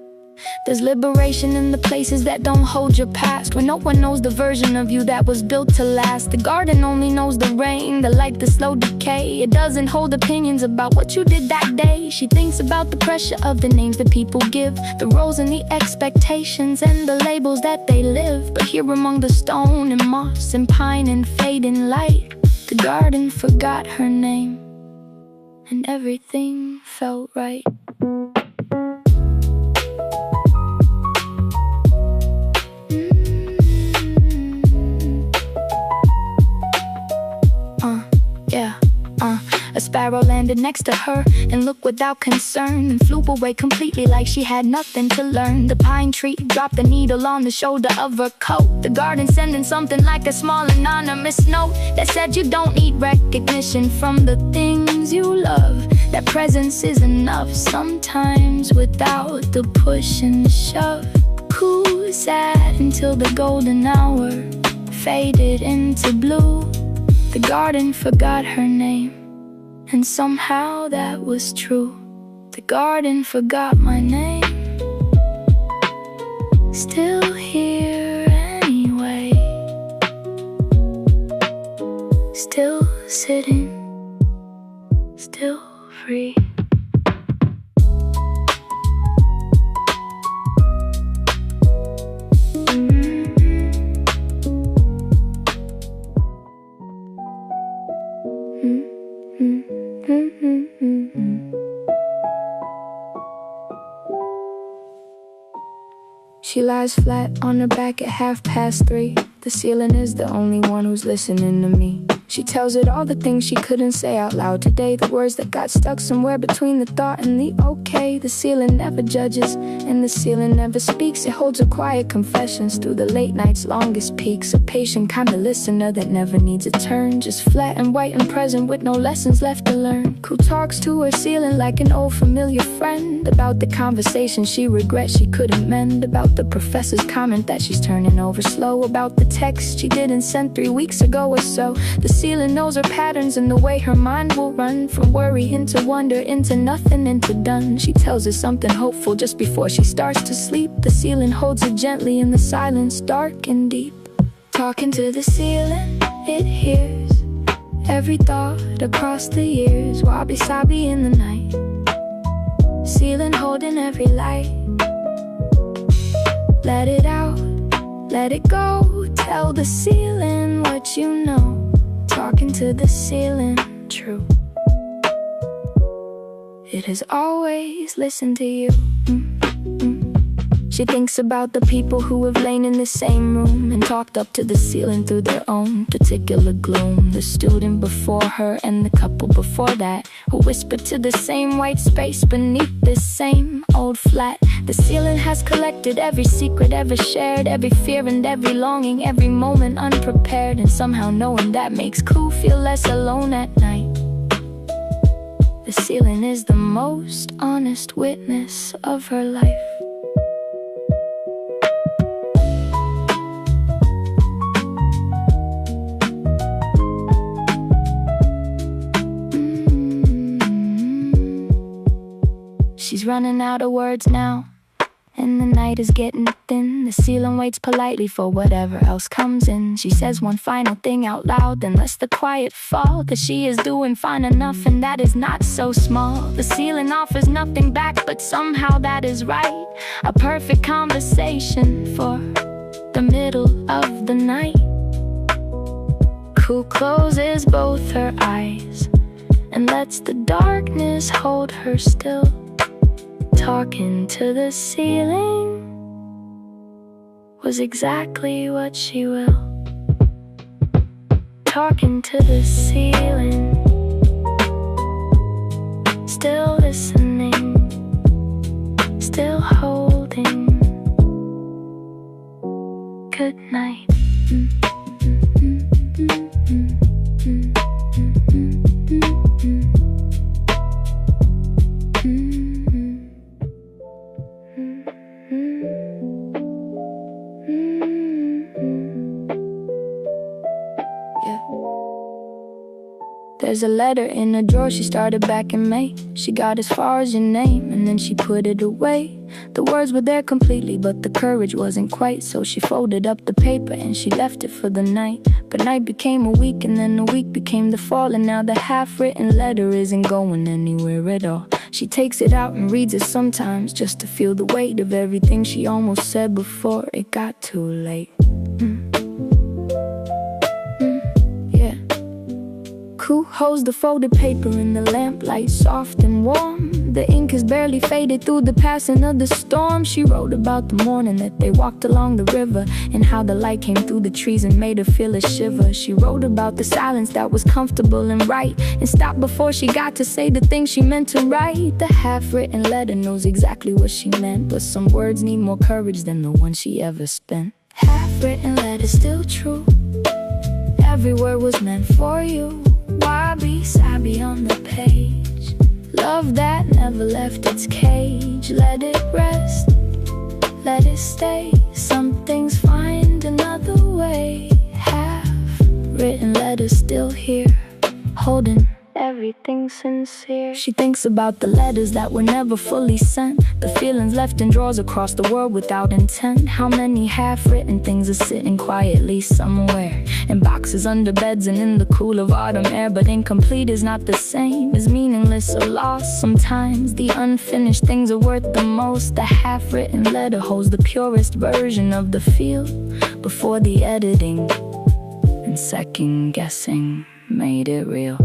There's liberation in the places that don't hold your past, where no one knows the version of you that was built to last. The garden only knows the rain, the light, the slow decay. It doesn't hold opinions about what you did that day. She thinks about the pressure of the names that people give, the roles and the expectations and the labels that they live. But here among the stone and moss and pine and fading light, the garden forgot her name, and everything felt right. A sparrow landed next to her and looked without concern and flew away completely like she had nothing to learn. The pine tree dropped the needle on the shoulder of her coat. The garden sending something like a small anonymous note that said you don't need recognition from the things you love. That presence is enough sometimes without the push and shove. Who sat until the golden hour faded into blue? The garden forgot her name, and somehow that was true. The garden forgot my name, still here anyway. Still sitting, still free. She lies flat on her back at 3:30. The ceiling is the only one who's listening to me. She tells it all the things she couldn't say out loud today, the words that got stuck somewhere between the thought and the okay. The ceiling never judges, and the ceiling never speaks. It holds her quiet confessions through the late night's longest peaks. A patient kind of listener that never needs a turn, just flat and white and present with no lessons left to learn. Who talks to her ceiling like an old familiar friend, about the conversation she regrets she couldn't mend, about the professor's comment that she's turning over slow, about the text she didn't send 3 weeks ago or so. The ceiling knows her patterns and the way her mind will run, from worry into wonder, into nothing, into done. She tells her something hopeful just before she starts to sleep. The ceiling holds her gently in the silence, dark and deep. Talking to the ceiling, it hears every thought across the years. WABI-SABI in the night, ceiling holding every light. Let it out, let it go. Tell the ceiling what you know. Talking to the ceiling, true. It has always listened to you. She thinks about the people who have lain in the same room and talked up to the ceiling through their own particular gloom. The student before her and the couple before that, who whispered to the same white space beneath this same old flat. The ceiling has collected every secret ever shared, every fear and every longing, every moment unprepared. And somehow knowing that makes Koo feel less alone at night. The ceiling is the most honest witness of her life. She's running out of words now, and the night is getting thin. The ceiling waits politely for whatever else comes in. She says one final thing out loud, then lets the quiet fall, 'cause she is doing fine enough, and that is not so small. The ceiling offers nothing back, but somehow that is right. A perfect conversation for the middle of the night. Koo closes both her eyes and lets the darkness hold her still. Talking to the ceiling was exactly what she will. Talking to the ceiling, still listening, still holding. Good night. There's a letter in a drawer she started back in May. She got as far as your name and then she put it away. The words were there completely, but the courage wasn't quite. So she folded up the paper and she left it for the night. But night became a week, and then a week became the fall, and now the half-written letter isn't going anywhere at all. She takes it out and reads it sometimes, just to feel the weight of everything she almost said before it got too late. Who holds the folded paper in the lamplight, soft and warm? The ink is barely faded through the passing of the storm. She wrote about the morning that they walked along the river, and how the light came through the trees and made her feel a shiver. She wrote about the silence that was comfortable and right, and stopped before she got to say the things she meant to write. The half-written letter knows exactly what she meant, but some words need more courage than the one she ever spent. Half-written letter still true, every word was meant for you. WABI-SABI on the page, love that never left its cage. Let it rest, let it stay. Some things find another way. Half-written letters still here, holding everything sincere. She thinks about the letters that were never fully sent, the feelings left in drawers across the world without intent. How many half-written things are sitting quietly somewhere, in boxes under beds and in the cool of autumn air. But incomplete is not the same as meaningless or lost. Sometimes the unfinished things are worth the most. The half-written letter holds the purest version of the feel before the editing and second guessing made it real.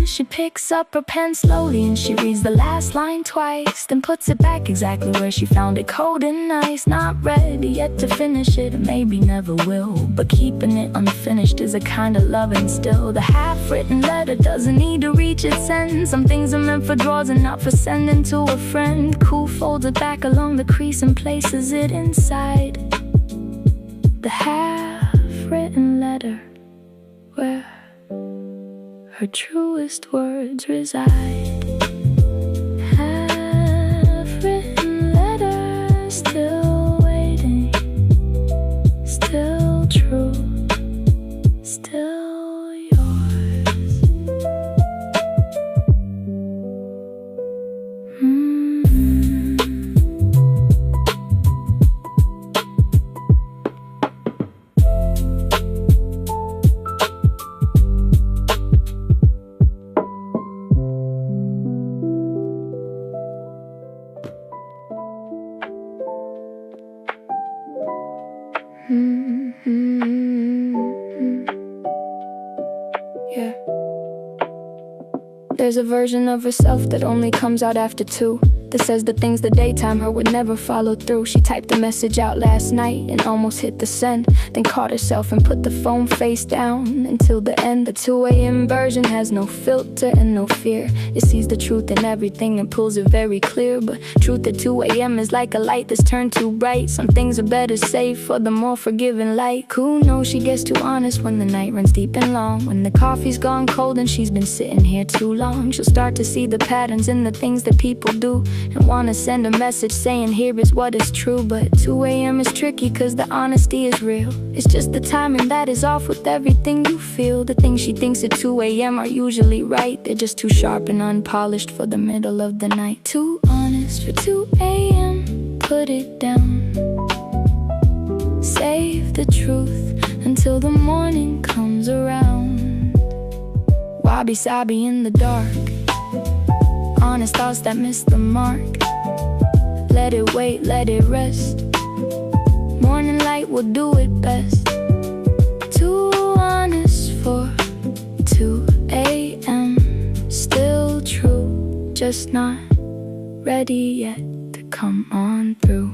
She picks up her pen slowly and she reads the last line twice, then puts it back exactly where she found it, cold and nice. Not ready yet to finish it, maybe never will, but keeping it unfinished is a kind of loving still. The half-written letter doesn't need to reach its end. Some things are meant for drawers and not for sending to a friend. Cool folds it back along the crease and places it inside the half-written letter, where her truest words reside. Half-written letter, still waiting, still true, still yours. Yeah. There's a version of herself that only comes out after 2, that says the things the daytime her would never follow through. She typed the message out last night and almost hit the send, then caught herself and put the phone face down until the end. The 2 a.m. version has no filter and no fear. It sees the truth in everything and pulls it very clear. But truth at 2 a.m. is like a light that's turned too bright. Some things are better saved for the more forgiving light. Who knows, she gets too honest when the night runs deep and long, when the coffee's gone cold and she's been sitting here too long. She'll start to see the patterns in the things that people do, and wanna send a message saying here is what is true. But 2 a.m. is tricky cause the honesty is real. It's just the timing that is off with everything you feel. The things she thinks at 2 a.m. are usually right, they're just too sharp and unpolished for the middle of the night. Too honest for 2 a.m. Put it down, save the truth until the morning comes around. WABI-SABI in the dark, honest thoughts that miss the mark. Let it wait, let it rest, morning light will do it best. Too honest for 2 a.m. Still true, just not ready yet to come on through.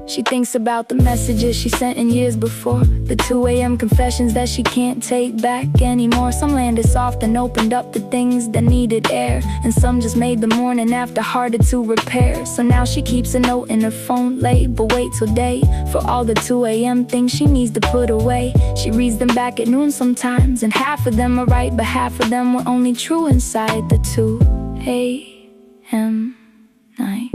She thinks about the messages she sent in years before, the 2 a.m. confessions that she can't take back anymore. Some landed soft and opened up the things that needed air, and some just made the morning after harder to repair. So now she keeps a note in her phone late, but wait till day for all the 2 a.m. things she needs to put away. She reads them back at noon sometimes, and half of them are right, but half of them were only true inside the 2 a.m. night.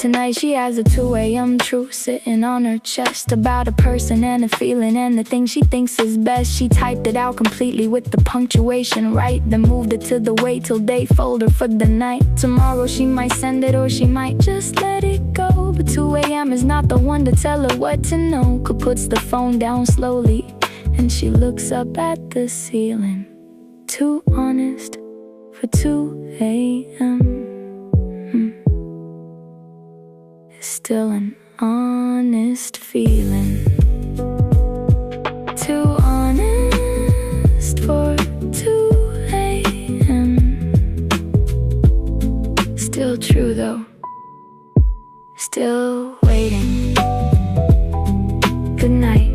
tonight she has a 2 a.m. truth sitting on her chest about a person and a feeling and the thing she thinks is best. She typed it out completely with the punctuation right, then moved it to the wait till day folder for the night. Tomorrow she might send it or she might just let it go, but 2 a.m. is not the one to tell her what to know. Ko puts the phone down slowly and she looks up at the ceiling. Too honest for 2 a.m. It's still an honest feeling. Too honest for 2 a.m. Still true though, still waiting. Good night.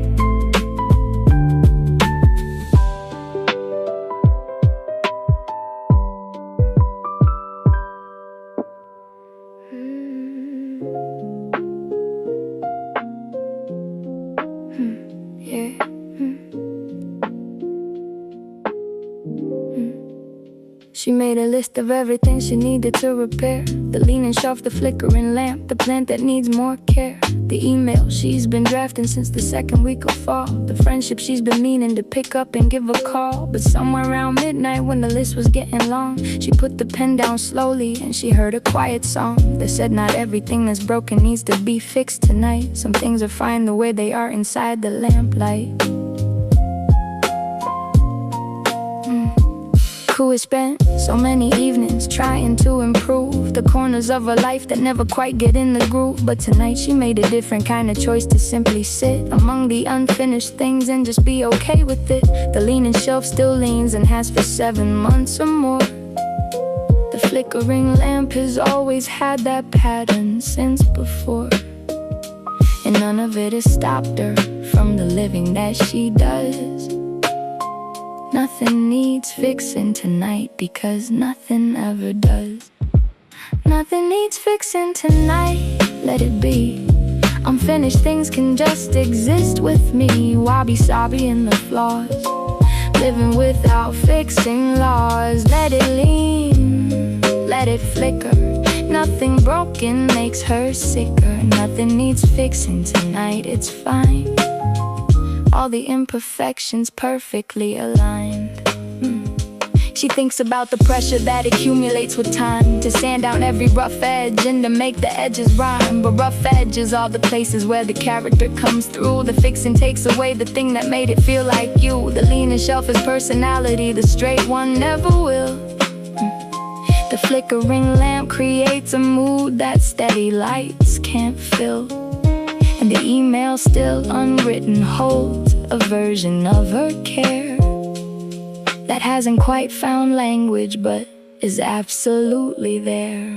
She made a list of everything she needed to repair: the leaning shelf, the flickering lamp, the plant that needs more care, the email she's been drafting since the second week of fall, the friendship she's been meaning to pick up and give a call. But somewhere around midnight when the list was getting long, she put the pen down slowly and she heard a quiet song that said not everything that's broken needs to be fixed tonight. Some things are fine the way they are inside the lamplight. Who has spent so many evenings trying to improve the corners of her life that never quite get in the groove. But tonight she made a different kind of choice, to simply sit among the unfinished things and just be okay with it. The leaning shelf still leans and has for 7 months or more. The flickering lamp has always had that pattern since before, and none of it has stopped her from the living that she does. Nothing needs fixing tonight because nothing ever does. Nothing needs fixing tonight, let it be. Unfinished things can just exist with me. WABI-SABI in the flaws, living without fixing laws. Let it lean, let it flicker. Nothing broken makes her sicker. Nothing needs fixing tonight, it's fine. All the imperfections perfectly aligned. She thinks about the pressure that accumulates with time, to sand down every rough edge and to make the edges rhyme. But rough edges are the places where the character comes through. The fixing takes away the thing that made it feel like you. The leaning shelf is personality, the straight one never will. The flickering lamp creates a mood that steady lights can't fill. And the email still unwritten holds a version of her care that hasn't quite found language but is absolutely there.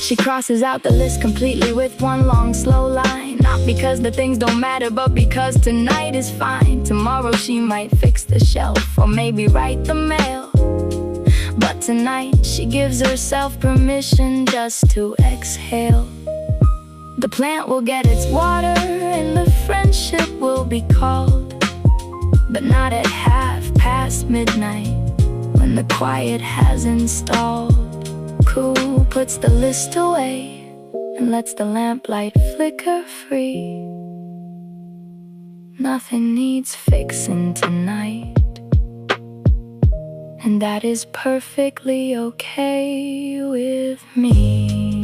She crosses out the list completely with one long slow line. Not because the things don't matter, but because tonight is fine. Tomorrow she might fix the shelf or maybe write the mail, but tonight she gives herself permission just to exhale. The plant will get its water and the friendship will be called, but not at midnight when the quiet has installed. Cool puts the list away and lets the lamplight flicker free. Nothing needs fixing tonight, and that is perfectly okay with me.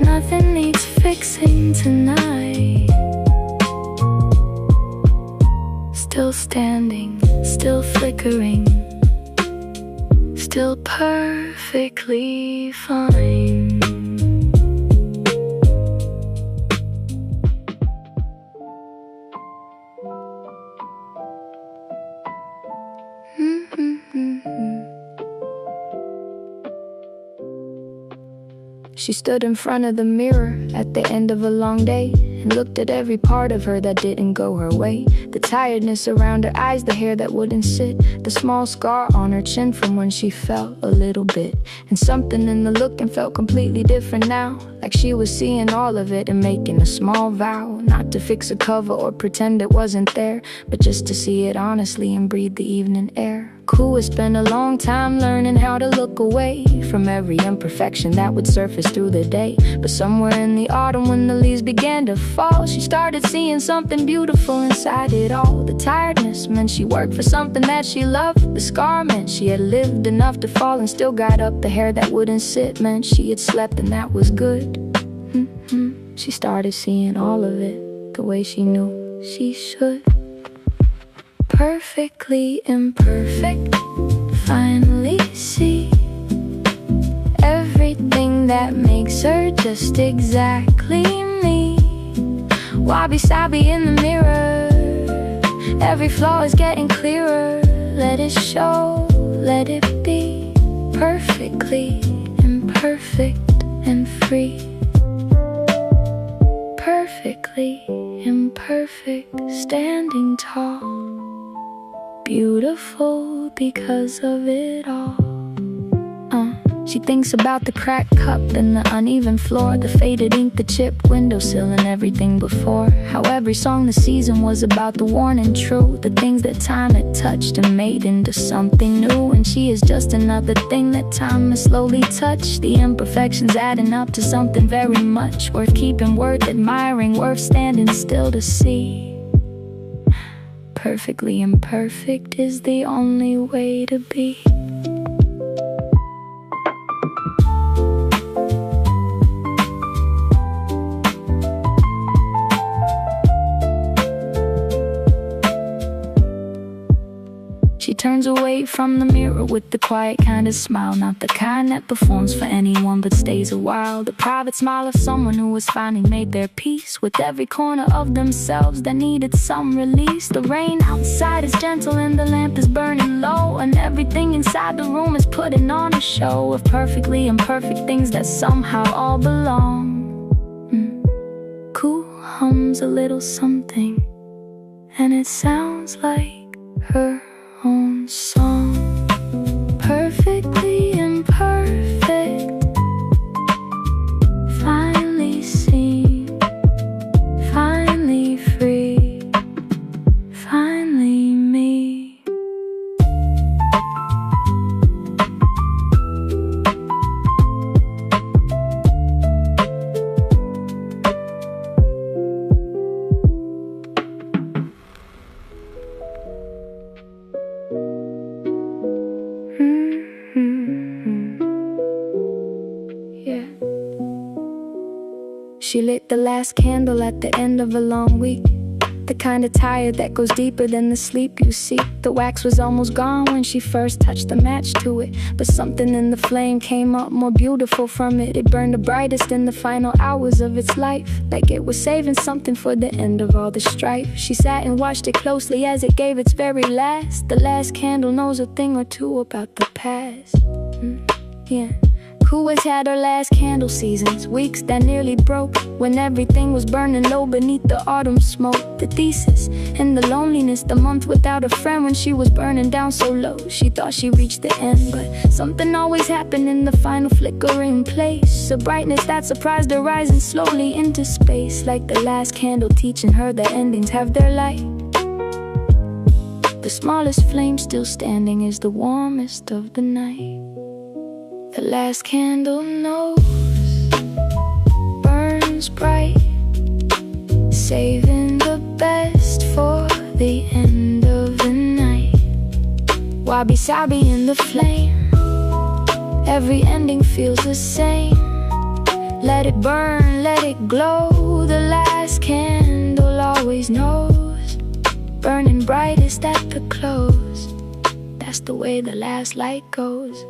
Nothing needs fixing tonight. Still standing, still flickering, still perfectly fine. She stood in front of the mirror at the end of a long day and looked at every part of her that didn't go her way. The tiredness around her eyes, the hair that wouldn't sit, the small scar on her chin from when she fell a little bit. And something in the looking felt completely different now, like she was seeing all of it and making a small vow, not to fix a cover or pretend it wasn't there, but just to see it honestly and breathe the evening air. Cool had spent a long time learning how to look away from every imperfection that would surface through the day. But somewhere in the autumn when the leaves began to fall, she started seeing something beautiful inside it all. The tiredness meant she worked for something that she loved. The scar meant she had lived enough to fall and still got up. The hair that wouldn't sit meant she had slept and that was good. She started seeing all of it the way she knew she should. Perfectly imperfect, finally see everything that makes her just exactly me. WABI-SABI in the mirror, every flaw is getting clearer. Let it show, let it be perfectly imperfect and free. Perfectly imperfect, standing tall, beautiful because of it all. She thinks about the cracked cup and the uneven floor, the faded ink, the chipped windowsill and everything before. How every song this season was about the worn and true, the things that time had touched and made into something new. And she is just another thing that time has slowly touched, the imperfections adding up to something very much worth keeping, worth admiring, worth standing still to see. Perfectly imperfect is the only way to be. She turns away from the mirror with the quiet kind of smile, not the kind that performs for anyone but stays a while. The private smile of someone who has finally made their peace with every corner of themselves that needed some release. The rain outside is gentle and the lamp is burning low, and everything inside the room is putting on a show of perfectly imperfect things that somehow all belong. Cool hums a little something, and it sounds like her own song. Perfectly imperfect, finally seen, finally free, finally me. She lit the last candle at the end of a long week, the kind of tired that goes deeper than the sleep you seek. The wax was almost gone when she first touched the match to it, but something in the flame came up more beautiful from it. It burned the brightest in the final hours of its life, like it was saving something for the end of all the strife. She sat and watched it closely as it gave its very last. The last candle knows a thing or two about the past. Who has had her last candle seasons, weeks that nearly broke, when everything was burning low beneath the autumn smoke. The thesis and the loneliness, the month without a friend when she was burning down so low. She thought she reached the end, but something always happened in the final flickering place. A brightness that surprised her rising slowly into space, like the last candle teaching her that endings have their light. The smallest flame still standing is the warmest of the night. The last candle knows, burns bright, saving the best for the end of the night. WABI-SABI in the flame, every ending feels the same. Let it burn, let it glow, the last candle always knows, burning brightest at the close. That's the way the last light goes.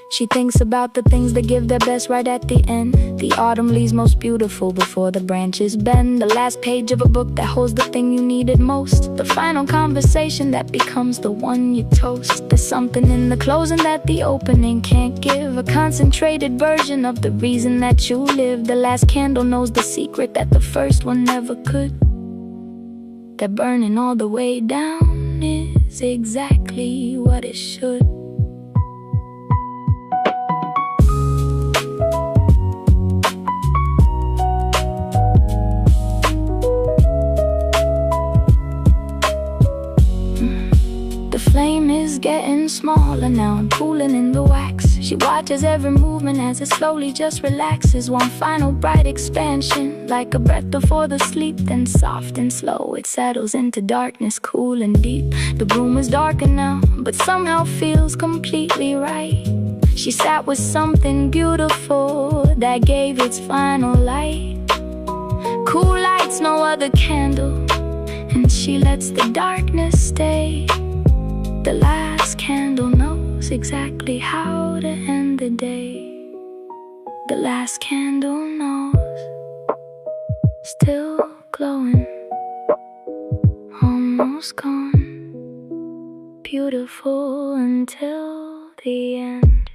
She thinks about the things that give their best right at the end. The autumn leaves most beautiful before the branches bend. The last page of a book that holds the thing you needed most. The final conversation that becomes the one you toast. There's something in the closing that the opening can't give. A concentrated version of the reason that you live. The last candle knows the secret that the first one never could. That burning all the way down is exactly what it should. The flame is getting smaller now and cooling in the wax. She watches every movement as it slowly just relaxes. One final bright expansion, like a breath before the sleep. Then soft and slow it settles into darkness, cool and deep. The room is darker now, but somehow feels completely right. She sat with something beautiful that gave its final light. Cool lights, no other candle, and she lets the darkness stay. The last candle knows exactly how to end the day. The last candle knows, still glowing, almost gone, beautiful until the end.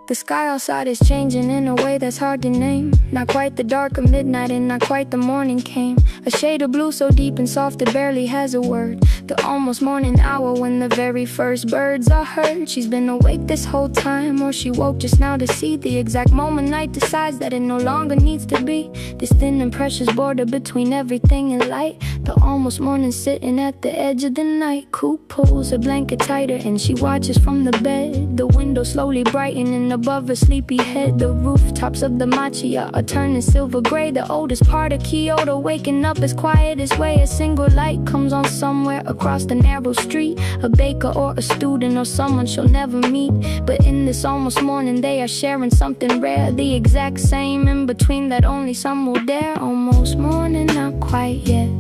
The sky outside is changing in a way that's hard to name. Not quite the dark of midnight and not quite the morning came. A shade of blue so deep and soft it barely has a word. The almost morning hour when the very first birds are heard. She's been awake this whole time, or she woke just now to see the exact moment night decides that it no longer needs to be. This thin and precious border between everything and light. The almost morning sitting at the edge of the night. Coop pulls her blanket tighter and she watches from the bed. The window slowly brightening above her sleepy head. The rooftops of the Machia are turning silver gray. The oldest part of Kyoto waking up as quiet as way. A single light comes on somewhere across the narrow street. A baker or a student or someone she'll never meet. But in this almost morning they are sharing something rare. The exact same in between that only some will dare. Almost morning, not quite yet.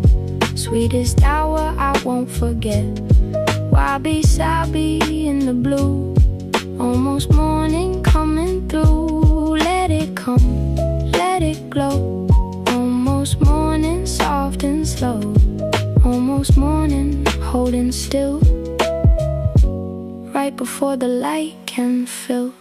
Sweetest hour I won't forget. WABI-SABI in the blue. Almost morning coming through. Let it come, let it glow. Almost morning, soft and slow. Almost morning, holding still. Right before the light can fill.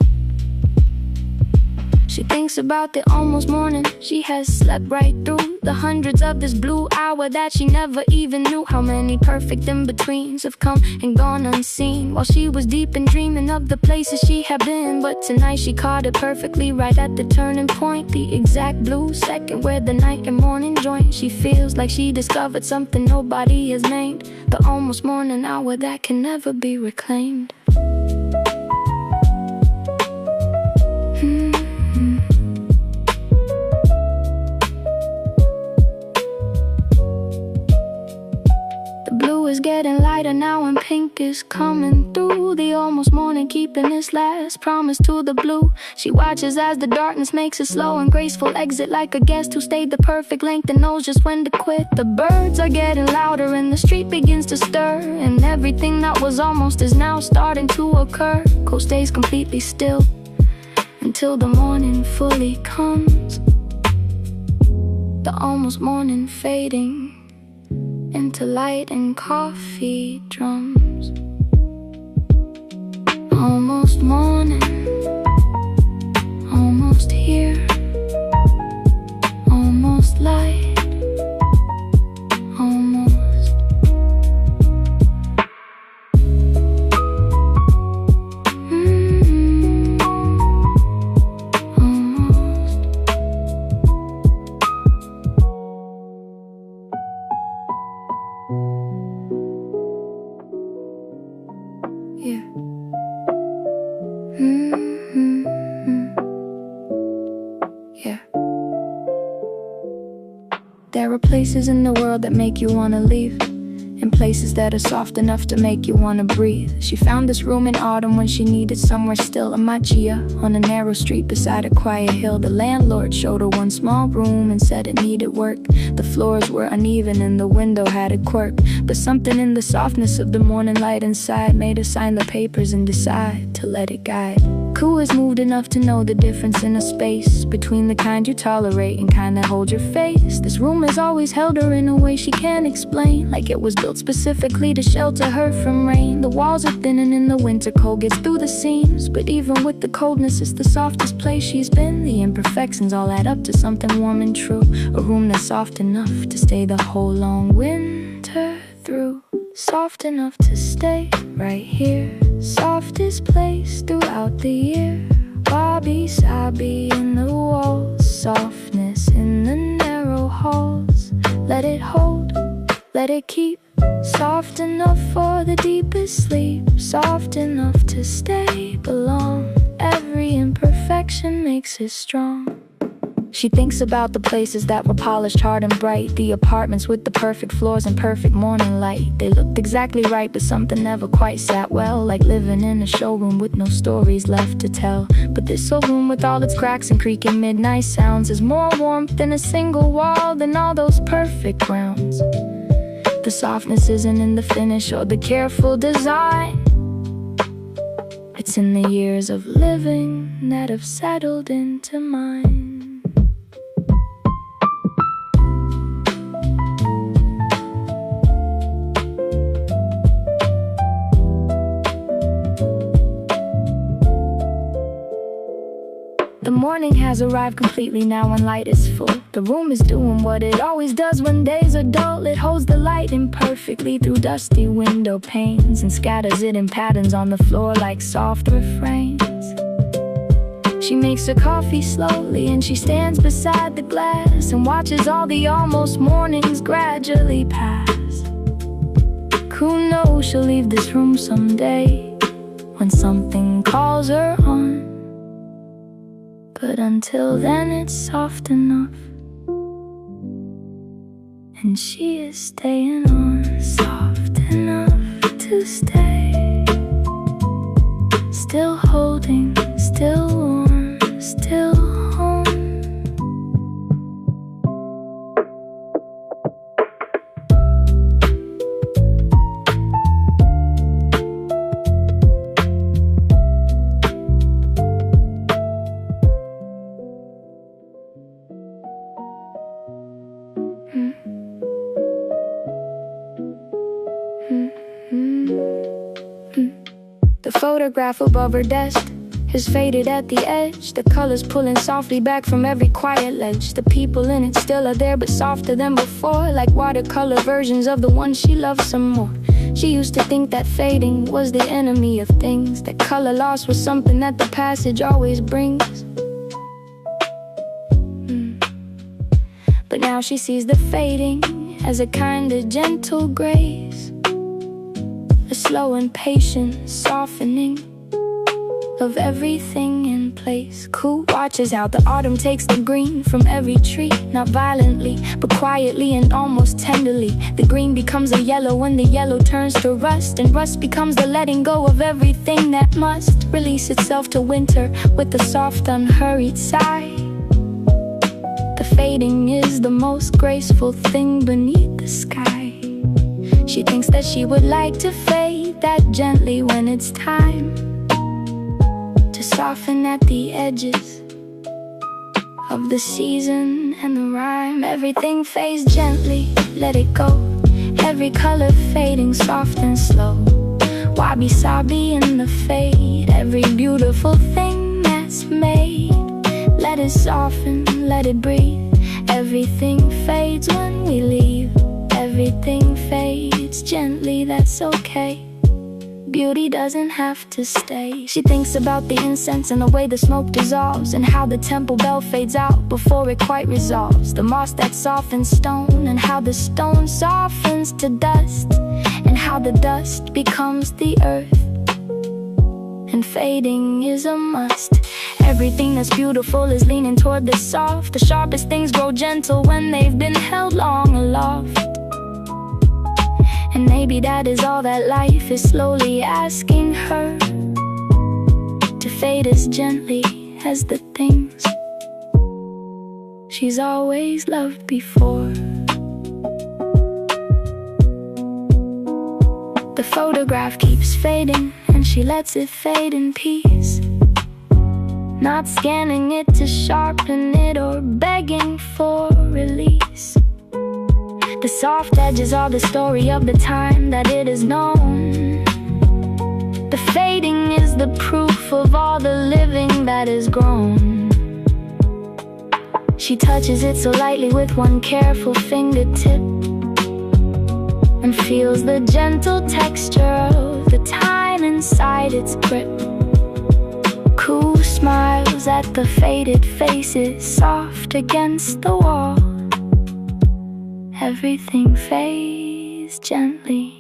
She thinks about the almost morning she has slept right through. The hundreds of this blue hour that she never even knew. How many perfect in-betweens have come and gone unseen, while she was deep and dreaming of the places she had been. But tonight she caught it perfectly right at the turning point. The exact blue second where the night and morning join. She feels like she discovered something nobody has named. The almost morning hour that can never be reclaimed. Is getting lighter now and pink is coming through. The almost morning keeping its last promise to the blue. She watches as the darkness makes a slow and graceful exit, like a guest who stayed the perfect length and knows just when to quit. The birds are getting louder and the street begins to stir, and everything that was almost is now starting to occur. Coast stays completely still until the morning fully comes. The almost morning fading into light and coffee drums. Almost morning, almost here, almost light, almost. Almost. Yeah. Yeah. There are places in the world that make you wanna leave. places that are soft enough to make you wanna breathe. She found this room in autumn when she needed somewhere still. A macchia on a narrow street beside a quiet hill. The landlord showed her one small room and said it needed work. The floors were uneven and the window had a quirk, but something in the softness of the morning light inside made her sign the papers and decide to let it guide. Ku is moved enough to know the difference in a space between the kind you tolerate and kind that hold your face. This room has always held her in a way she can't explain, like it was built specifically to shelter her from rain. The walls are thin and in the winter cold gets through the seams, but even with the coldness it's the softest place she's been. The imperfections all add up to something warm and true, a room that's soft enough to stay the whole long winter through. Soft enough to stay right here, softest place throughout the year. WABI-SABI in the walls, softness in the narrow halls. Let it hold, let it keep, soft enough for the deepest sleep, soft enough to stay, belong. Every imperfection makes it strong. She thinks about the places that were polished hard and bright, the apartments with the perfect floors and perfect morning light. They looked exactly right, but something never quite sat well, like living in a showroom with no stories left to tell. But this old room with all its cracks and creaking midnight sounds is more warmth in a single wall than all those perfect grounds. The softness isn't in the finish or the careful design, it's in the years of living that have settled into mine. The morning has arrived completely now and light is full. The room is doing what it always does when days are dull. It holds the light imperfectly through dusty window panes and scatters it in patterns on the floor like soft refrains. She makes her coffee slowly and she stands beside the glass and watches all the almost mornings gradually pass. Who knows, she'll leave this room someday when something calls her on. But until then it's soft enough, and she is staying on. Soft enough to stay, still holding, still warm, still home. The photograph above her desk is faded at the edge, the colors pulling softly back from every quiet ledge. The people in it still are there but softer than before, like watercolor versions of the one she loved some more. She used to think that fading was the enemy of things, that color loss was something that the passage always brings. But now she sees the fading as a kind of gentle grace, a slow and patient softening of everything in place. Cool watches how the autumn takes the green from every tree, not violently, but quietly and almost tenderly. The green becomes a yellow when the yellow turns to rust, and rust becomes the letting go of everything that must release itself to winter with a soft, unhurried sigh. The fading is the most graceful thing beneath the sky. She thinks that she would like to fade that gently when it's time to soften at the edges of the season and the rhyme. Everything fades gently, let it go. Every color fading soft and slow. WABI-SABI in the fade. Every beautiful thing that's made, let it soften, let it breathe. Everything fades when we leave. Everything fades gently, that's okay. Beauty doesn't have to stay. She thinks about the incense and the way the smoke dissolves, and how the temple bell fades out before it quite resolves. The moss that softens stone, and how the stone softens to dust, and how the dust becomes the earth. And fading is a must. Everything that's beautiful is leaning toward the soft. The sharpest things grow gentle when they've been held long aloft. And maybe that is all that life is slowly asking her, to fade as gently as the things she's always loved before. The photograph keeps fading, and she lets it fade in peace, not scanning it to sharpen it or begging for release. The soft edges are the story of the time that it is known. The fading is the proof of all the living that is grown. She touches it so lightly with one careful fingertip, and feels the gentle texture of the time inside its grip. Cool smiles at the faded faces soft against the wall. Everything fades gently,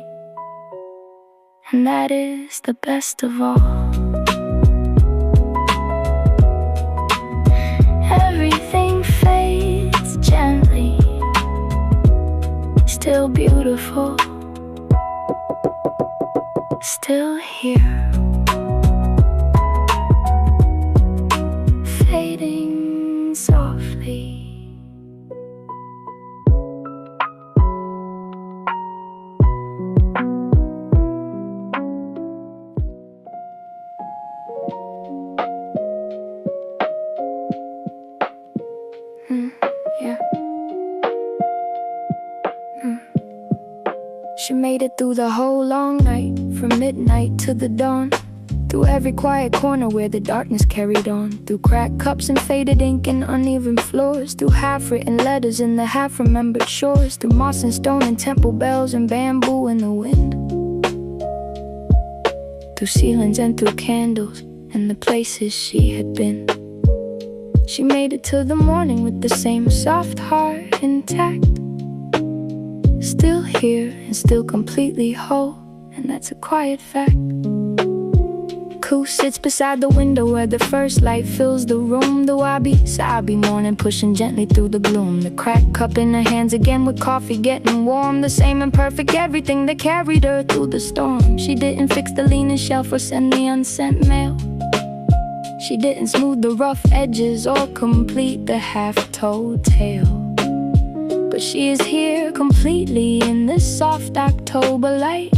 and that is the best of all. Everything fades gently, still beautiful, still here, fading softly. Yeah. She made it through the whole long night, from midnight to the dawn, through every quiet corner where the darkness carried on, through cracked cups and faded ink and uneven floors, through half-written letters in the half-remembered shores, through moss and stone and temple bells and bamboo in the wind, through ceilings and through candles and the places she had been. She made it to the morning with the same soft heart intact, still here and still completely whole, and that's a quiet fact. Koo sits beside the window where the first light fills the room. The WABI-SABI morning pushing gently through the gloom. The cracked cup in her hands again with coffee getting warm. The same imperfect everything that carried her through the storm. She didn't fix the leaning shelf or send the unsent mail. She didn't smooth the rough edges or complete the half-told tale. But she is here completely in this soft October light,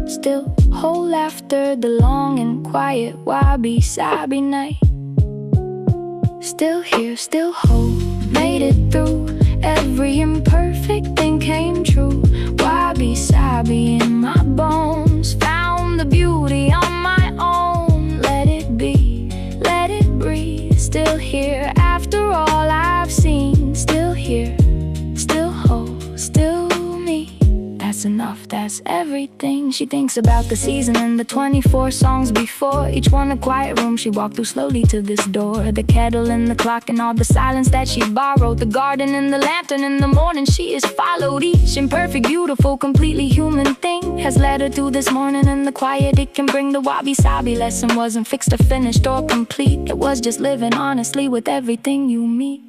still whole after the long and quiet WABI-SABI night. Still here, still whole, made it through. Every imperfect thing came true. WABI-SABI in my bones, found the beauty on my own. Let it be, let it breathe. Still here after all I've seen. Still here, still whole, still me. That's enough, that's everything. She thinks about the season and the 24 songs before. Each one a quiet room she walked through slowly to this door. The kettle and the clock and all the silence that she borrowed. The garden and the lantern in the morning she has followed. Each imperfect, beautiful, completely human thing has led her through this morning and the quiet it can bring. The WABI-SABI lesson wasn't fixed or finished or complete. It was just living honestly with everything you meet.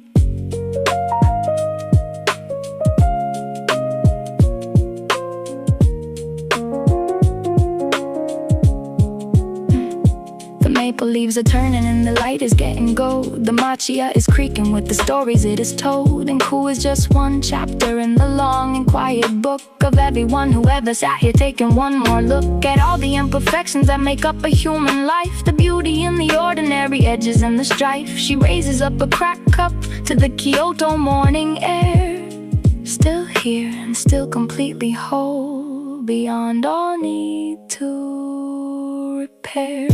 Maple leaves are turning and the light is getting gold. The matcha is creaking with the stories it is told. And Koo is just one chapter in the long and quiet book of everyone who ever sat here taking one more look at all the imperfections that make up a human life. The beauty in the ordinary edges and the strife. She raises up a cracked cup to the Kyoto morning air. Still here and still completely whole, beyond all need to repair.